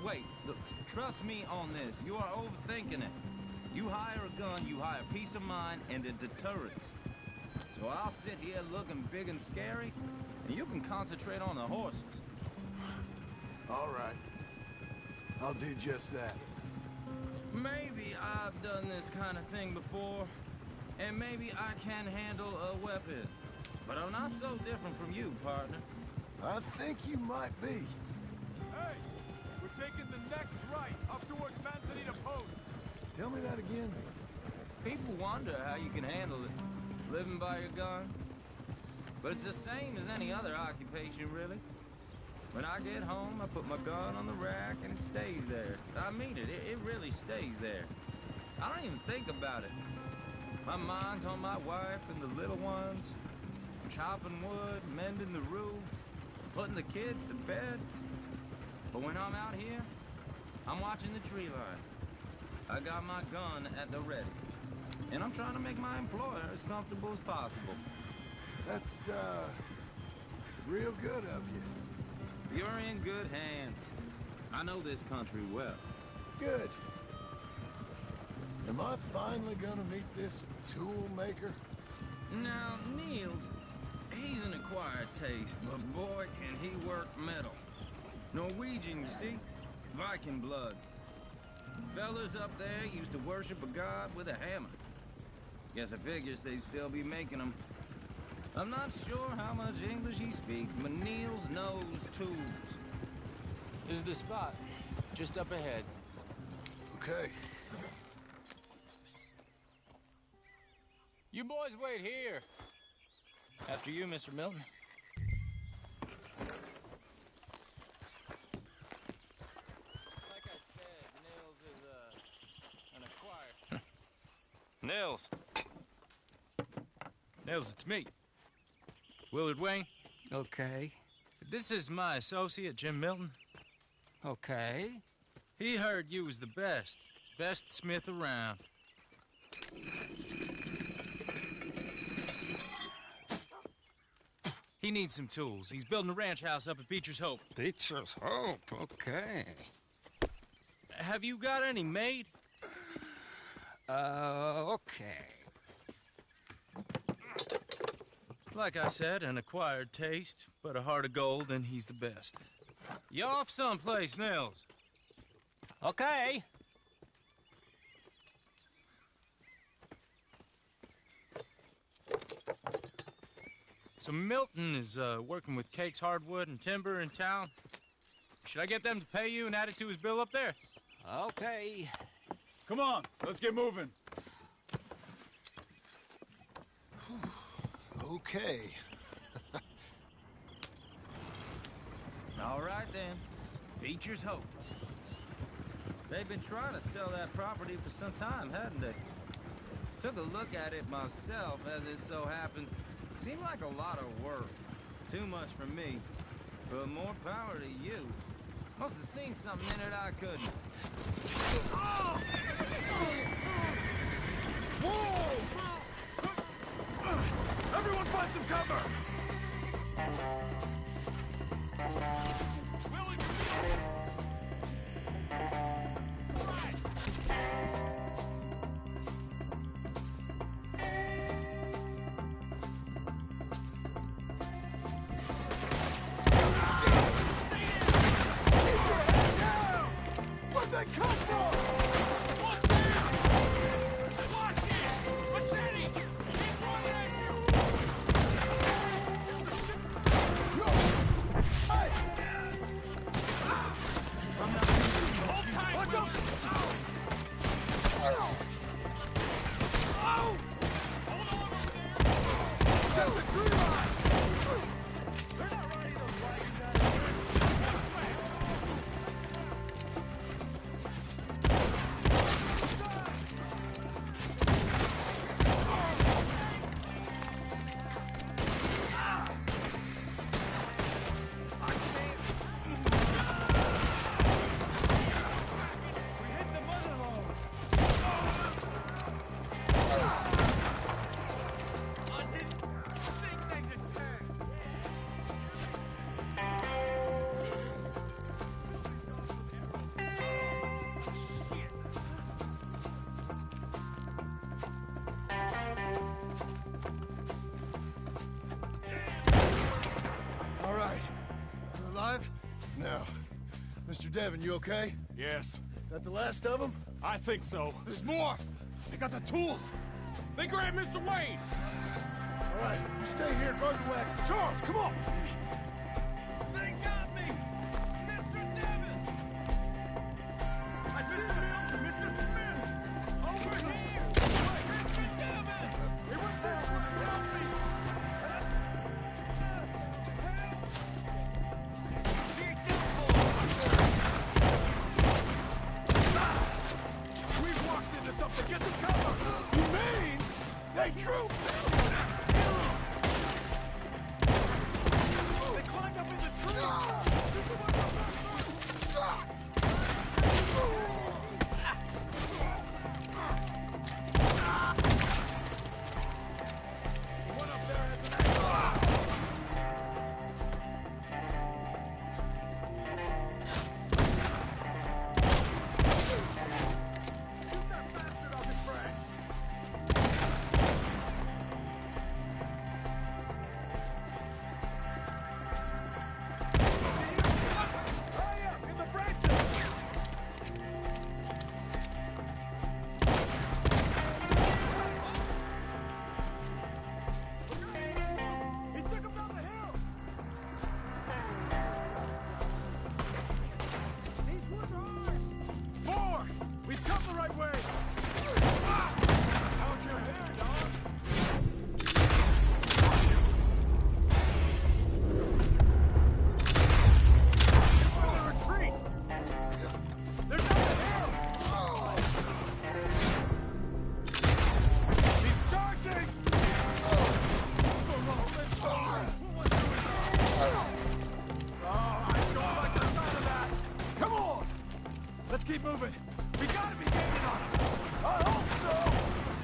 Wait, look, trust me on this. You are overthinking it. You hire a gun, you hire peace of mind and a deterrent. So I'll sit here looking big and scary, and you can concentrate on the horses. All right. I'll do just that. Maybe I've done this kind of thing before, and maybe I can handle a weapon. But I'm not so different from you, partner. I think you might be. Hey, we're taking the next right up towards Manzanita Post. Tell me that again. People wonder how you can handle it, living by your gun. But it's the same as any other occupation, really. When I get home, I put my gun on the rack and it stays there. I mean it. It really stays there. I don't even think about it. My mind's on my wife and the little ones. I'm chopping wood, mending the roof, putting the kids to bed. But when I'm out here, I'm watching the tree line. I got my gun at the ready. And I'm trying to make my employer as comfortable as possible. That's, real good of you. You're in good hands. I know this country well. Good. Am I finally gonna meet this tool maker? Now, Niels, he's an acquired taste, but boy, can he work metal. Norwegian, you see? Viking blood. Fellas up there used to worship a god with a hammer. Guess I figures they'd still be making them. I'm not sure how much English he speaks, but Niels knows tools. This is the spot, just up ahead. Okay. You boys wait here. After you, Mr. Milton. Like I said, Nils is, an acquired. Nils. Nils, it's me. Willard Wayne. Okay. This is my associate, Jim Milton. Okay. He heard you was the best. Best smith around. He needs some tools. He's building a ranch house up at Beecher's Hope. Beecher's Hope, okay. Have you got any made? Okay. Like I said, an acquired taste, but a heart of gold, and he's the best. You off someplace, Nils? Okay. So Milton is working with Cake's Hardwood and Timber in town. Should I get them to pay you and add it to his bill up there? Okay. Come on, let's get moving. Okay. All right, then. Beecher's Hope. They've been trying to sell that property for some time, hadn't they? Took a look at it myself, as it so happens. Seemed like a lot of work. Too much for me. But more power to you. Must have seen something in it I couldn't. Whoa! Everyone find some cover! Where'd they come from? Look there! Watch it! Machete! He's running at you! No! Hey! I'm not... Hold tight! Watch out! Oh! Oh! Hold on over there! Get the tree line! They're not riding those wagons out of here! Now, Mr. Devon, you okay? Yes. That the last of them? I think so. There's more! They got the tools! They grabbed Mr. Wayne! All right, you stay here, guard the wagons. Charles, come on! They got me! Mr. Devon! Mr. Milton, Mr. Smith! Over here! Mr. Devon! It was this one! Help me! Help! keep moving. We gotta be gaining on them. I hope so!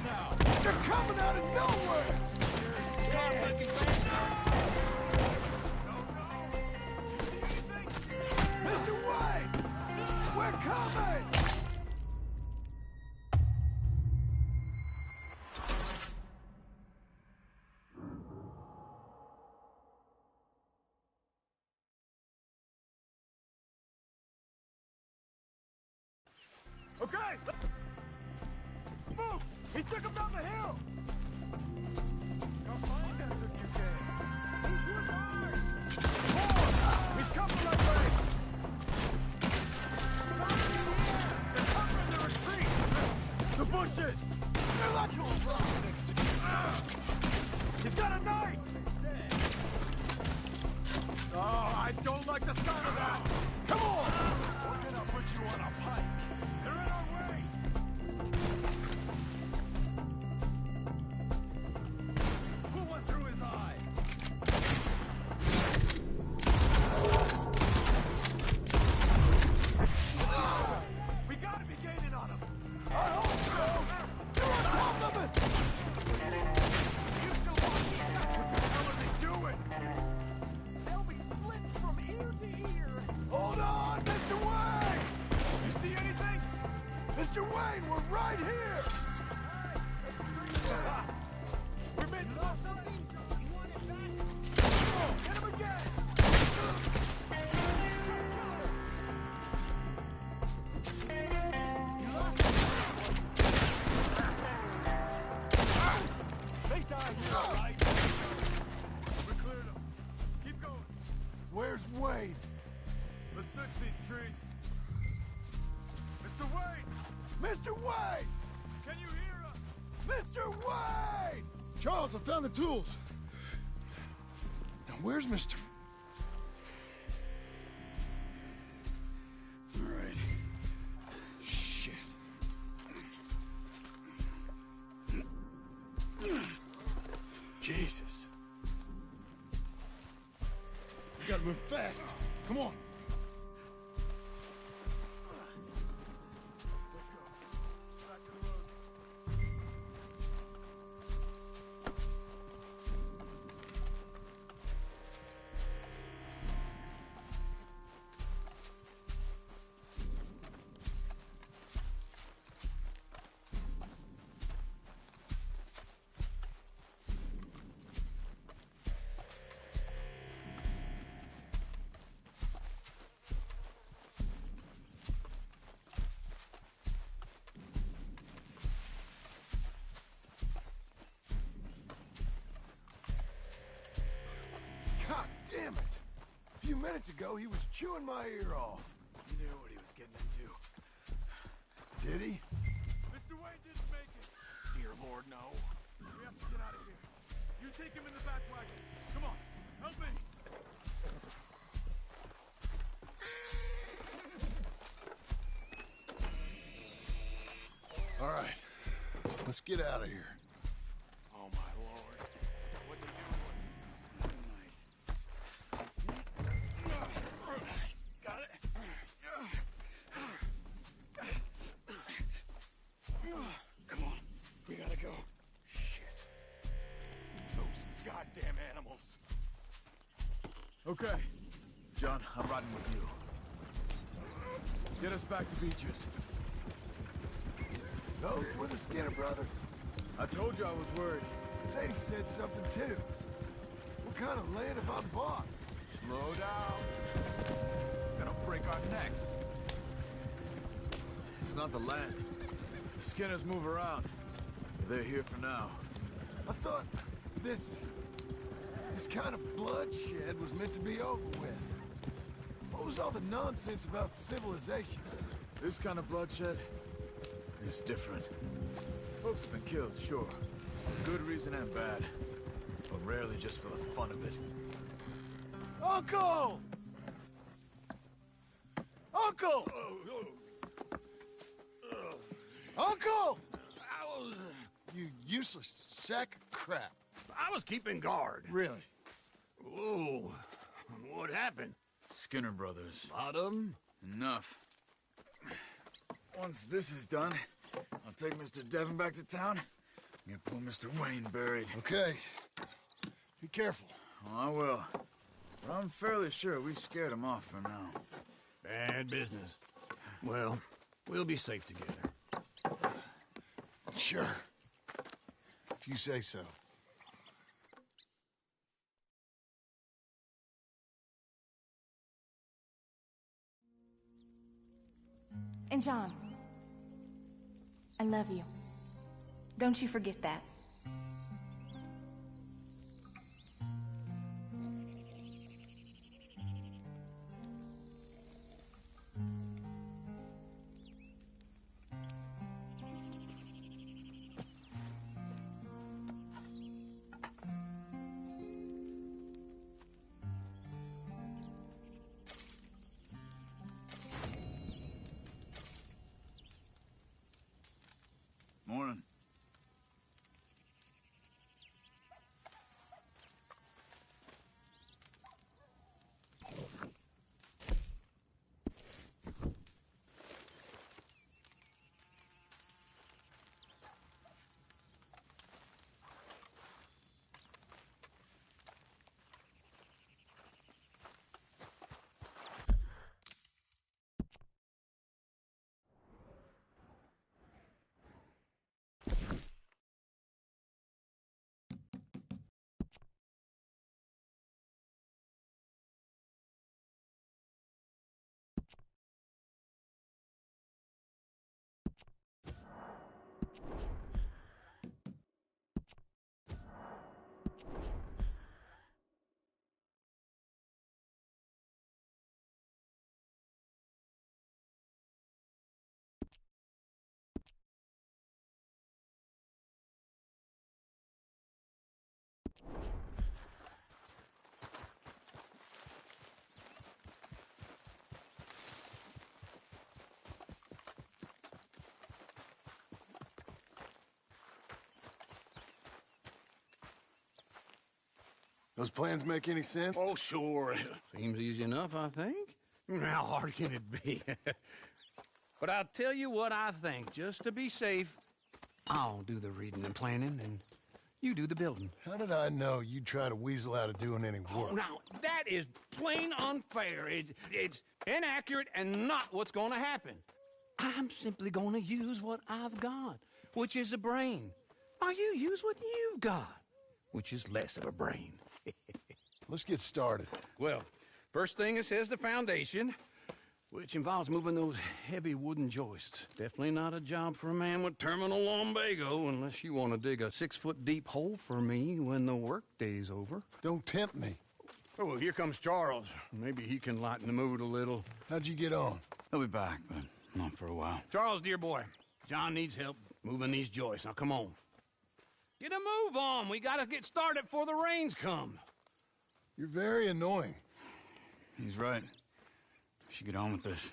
Now. They're coming out of nowhere! Mr. Wayne! We're coming! Okay! Move! He took him down the hill! Come find us if you can. He's your boys! More! He's coming that way! Stop in the air! They're covering the retreat! The bushes! They're like your rock next to you! He's got a knife! Oh, I don't like the sound of that! Come on! We're gonna put you on a pike! They're in our way! Who went through his eye? We gotta be gaining on him! I hope so! They're on top of us! You shall watch these guys! What the hell are they doing? They'll be slit from ear to ear. Hold on, Mr. Wayne! You see anything? Mr. Wayne, we're right here! We've been get him again! They died here, all right? We cleared them. Keep going. Where's Wayne? Let's fix these trees. Mr. Wayne! Mr. Wayne! Can you hear us? Mr. Wayne! Charles, I found the tools. Now, where's Mr. All right. Shit. Jesus. We gotta move fast. Come on. God damn it! A few minutes ago, he was chewing my ear off. He knew what he was getting into. Did he? Mr. Wayne didn't make it. Dear Lord, no. We have to get out of here. You take him in the back wagon. Come on, help me. All right. Let's get out of here. Oh, my Lord. What they doing? Got it. Come on. We gotta go. Shit. Those goddamn animals. Okay. John, I'm riding with you. Get us back to Beaches. Those were the Skinner brothers. I told you I was worried. Sadie said something too. What kind of land have I bought? Slow down. Gonna break our necks. It's not the land. The Skinners move around. They're here for now. I thought this kind of bloodshed was meant to be over with. What was all the nonsense about civilization? This kind of bloodshed is different. Folks have been killed, sure. For good reason and bad. But rarely just for the fun of it. Uncle! Uncle! Uncle! You useless sack of crap. I was keeping guard. Really? Whoa. What happened? Skinner brothers. Lot of them? Enough. once this is done, I'll take Mr. Devon back to town and get poor Mr. Wayne buried. Okay. Be careful. Oh, I will. But I'm fairly sure we scared him off for now. Bad business. Well, we'll be safe together. Sure. If you say so. And John, I love you. Don't you forget that. Morning. Those plans make any sense? Oh, sure. Seems easy enough, I think. How hard can it be? But I'll tell you what I think. Just to be safe, I'll do the reading and planning, and you do the building. How did I know you'd try to weasel out of doing any work? Oh, now, that is plain unfair. It's inaccurate and not what's going to happen. I'm simply going to use what I've got, which is a brain. While you use what you've got, which is less of a brain. Let's get started. Well, first thing it says the foundation, which involves moving those heavy wooden joists. Definitely not a job for a man with terminal lumbago, unless you want to dig a 6-foot deep hole for me when the workday's over. Don't tempt me. Oh, here comes Charles. Maybe he can lighten the mood a little. How'd you get on? He'll be back, but not for a while. Charles, dear boy, John needs help moving these joists. Now, come on. Get a move on. We gotta get started before the rains come. You're very annoying. He's right. We should get on with this.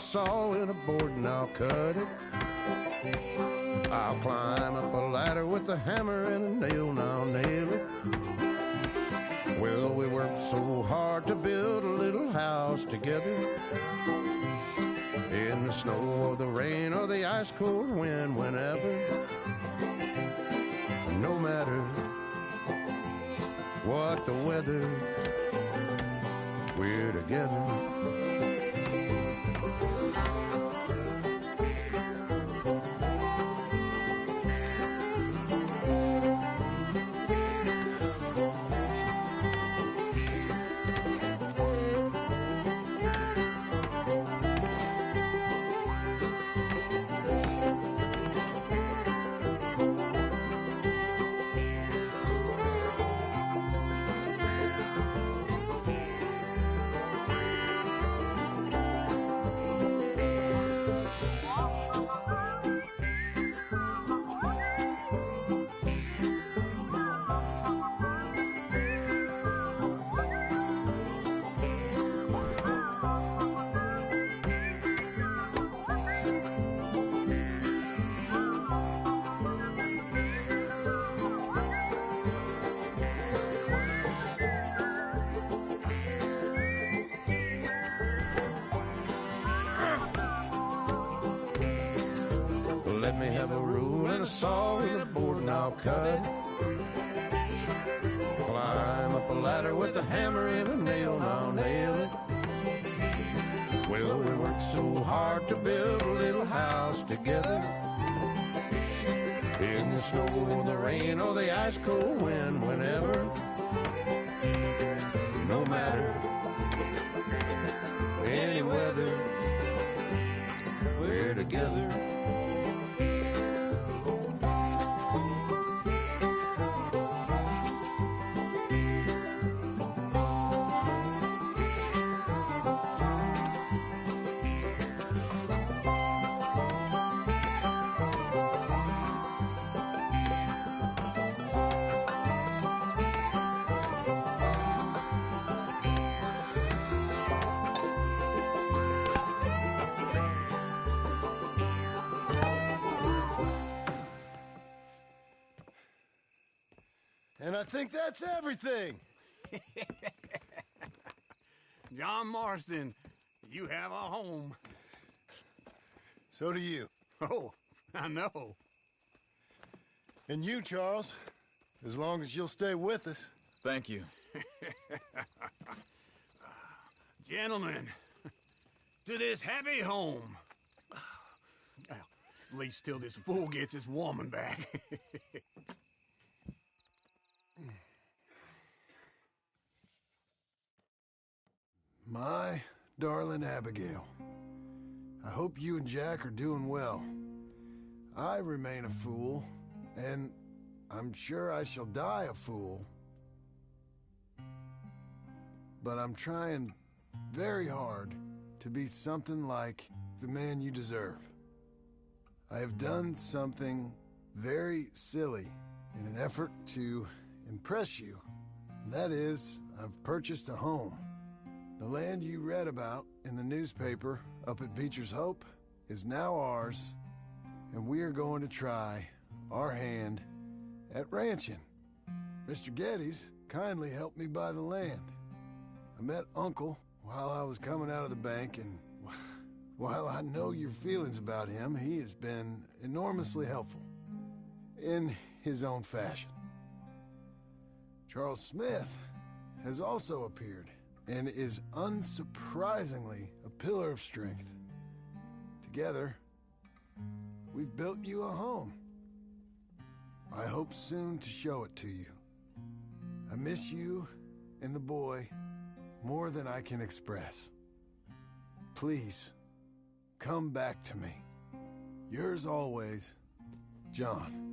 Saw in a board and I'll cut it. I'll climb up a ladder with a hammer and a nail and I'll nail it. Well, we worked so hard to build a little house together. In the snow or the rain or the ice cold wind, whenever. No matter the weather. We're together. Let me have a rule and a saw and a board and I'll cut it. Climb up a ladder with a hammer and a nail and I'll nail it. Well, we worked so hard to build a little house together. In the snow, the rain, or the ice cold wind, whenever. No matter any weather, we're together. And I think that's everything. John Marston, you have a home. So do you. Oh, I know. And you, Charles, as long as you'll stay with us. Thank you. Gentlemen, to this happy home. Well, at least till this fool gets his woman back. My darling Abigail, I hope you and Jack are doing well. I remain a fool, and I'm sure I shall die a fool. But I'm trying very hard to be something like the man you deserve. I have done something very silly in an effort to impress you. And that is, I've purchased a home. The land you read about in the newspaper up at Beecher's Hope is now ours, and we are going to try our hand at ranching. Mr. Geddes kindly helped me buy the land. I met Uncle while I was coming out of the bank, and while I know your feelings about him, he has been enormously helpful in his own fashion. Charles Smith has also appeared and is unsurprisingly a pillar of strength. Together, we've built you a home. I hope soon to show it to you. I miss you and the boy more than I can express. Please, come back to me. Yours always, John.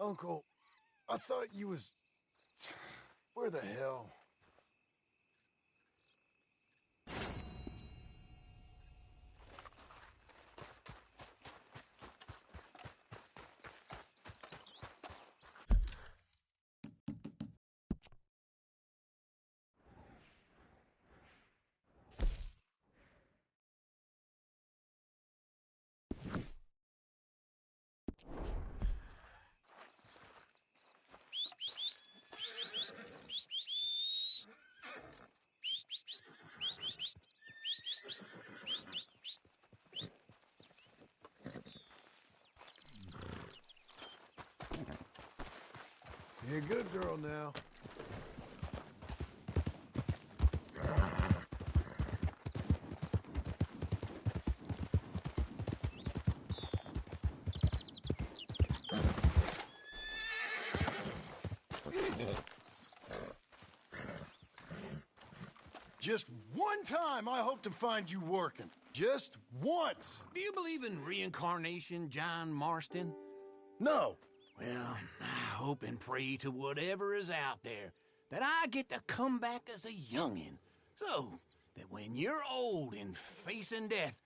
Uncle, I thought you was... Where the hell? You're a good girl now. Just one time I hope to find you working. Just once. Do you believe in reincarnation, John Marston? No. Well, I hope and pray to whatever is out there that I get to come back as a youngin', so that when you're old and facing death,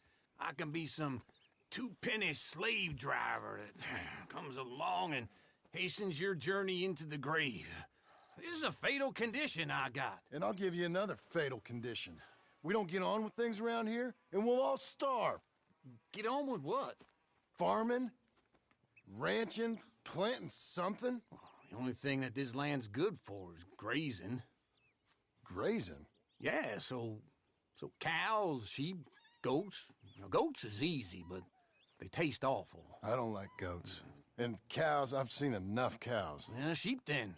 I can be some two-penny slave driver that comes along and hastens your journey into the grave. This is a fatal condition I got. And I'll give you another fatal condition. We don't get on with things around here, and we'll all starve. Get on with what? Farming, ranching, planting something. The only thing that this land's good for is grazing. Grazing? Yeah, so cows, sheep, goats. Now, goats is easy, but they taste awful. I don't like goats. And cows, I've seen enough cows. Yeah, sheep then.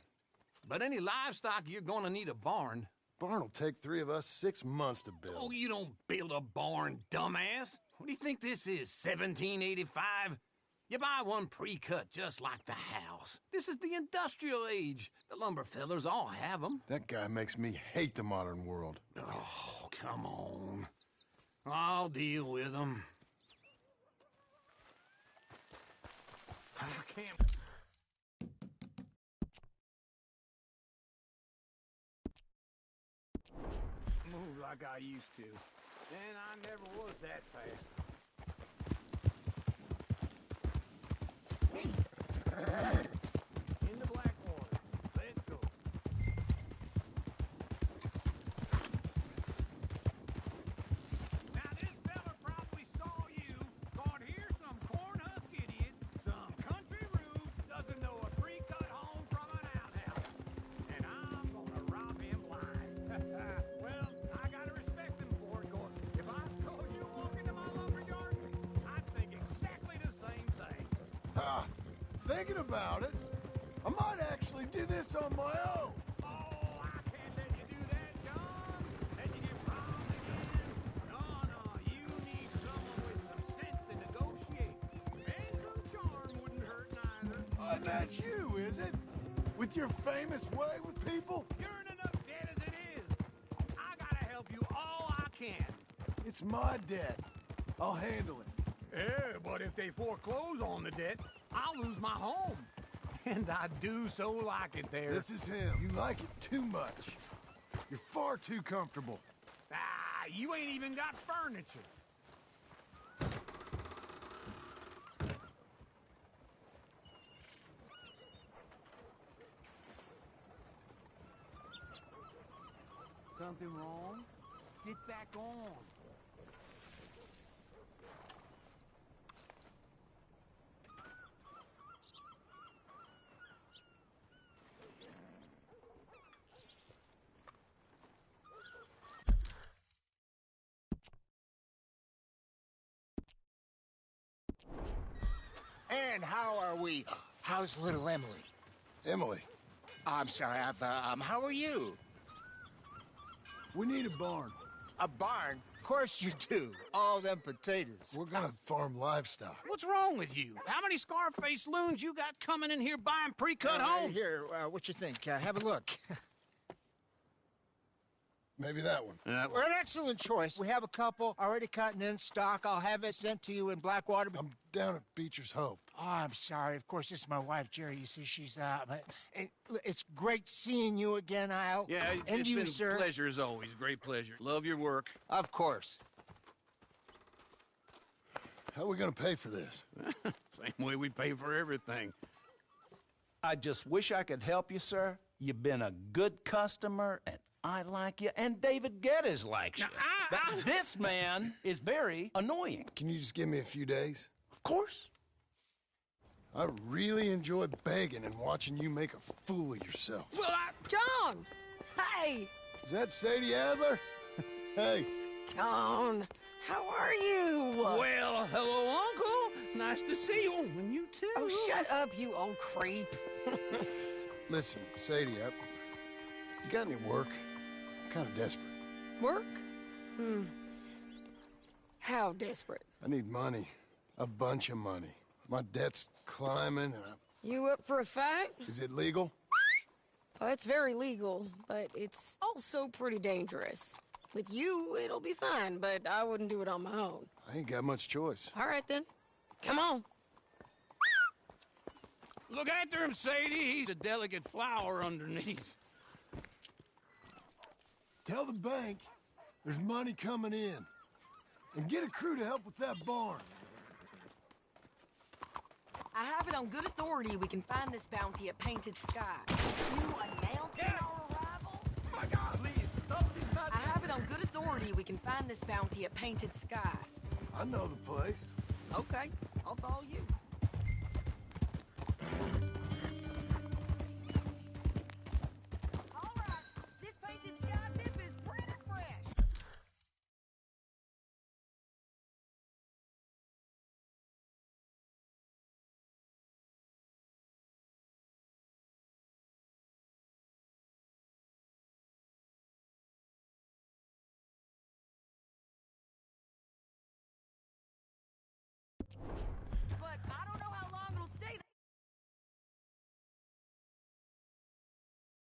But any livestock, you're gonna need a barn. Barn will take 3 of us 6 months to build. Oh, you don't build a barn, dumbass. What do you think this is, 1785? You buy one pre-cut just like the house. This is the industrial age. The lumber fellers all have them. That guy makes me hate the modern world. Oh, come on. I'll deal with them. I can't... move like I used to. And I never was that fast. In the Blackwater. Let's go. Now this fella probably saw you. Thought here's some corn husk idiot, some country rube, doesn't know a pre-cut home from an outhouse. And I'm gonna rob him blind. Well, I gotta respect him for it, 'cause if I saw you walk into my lumberyard, I'd think exactly the same thing. Thinking about it, I might actually do this on my own. Oh, I can't let you do that, John. Let you get robbed again. No, you need someone with some sense to negotiate. And some charm wouldn't hurt neither. And that's you, is it? With your famous way with people? You're in enough debt as it is. I gotta help you all I can. It's my debt. I'll handle it. Yeah, but if they foreclose on the debt, I'll lose my home. And I do so like it there. This is him. You like it too much. You're far too comfortable. Ah, you ain't even got furniture. Something wrong? Get back on. And how are we? How's little Emily? Emily. I'm sorry, how are you? We need a barn. A barn? Of course you do. All them potatoes. We're gonna farm livestock. What's wrong with you? How many Scarface loons you got coming in here buying pre-cut homes? Here, what you think? Have a look. Maybe that one. We're an excellent choice. We have a couple already cut and in stock. I'll have it sent to you in Blackwater. I'm down at Beecher's Hope. Oh, I'm sorry. Of course, this is my wife, Jerry. You see, she's but it's great seeing you again, Al. Yeah, and it's you, been sir. a pleasure as always. Great pleasure. Love your work. Of course. How are we gonna pay for this? Same way we pay for everything. I just wish I could help you, sir. You've been a good customer, and I like you, and David Geddes likes you. But this man is very annoying. Can you just give me a few days? Of course. I really enjoy begging and watching you make a fool of yourself. Well, John! Hey! Is that Sadie Adler? Hey. John, how are you? Well, hello, Uncle. Nice to see you. And you too. Oh, shut up, you old creep. Listen, Sadie, you got any work? I'm kind of desperate. Work? How desperate? I need money. A bunch of money. My debt's climbing and You up for a fight? Is it legal? Well, it's very legal, but it's also pretty dangerous. With you, it'll be fine, but I wouldn't do it on my own. I ain't got much choice. All right, then. Come on. Look after him, Sadie. He's a delicate flower underneath. Tell the bank there's money coming in. And get a crew to help with that barn. I have it on good authority we can find this bounty at Painted Sky. You announcing our arrival? Oh my God, please, stop this madness. I have it on good authority we can find this bounty at Painted Sky. I know the place. Okay, I'll follow you.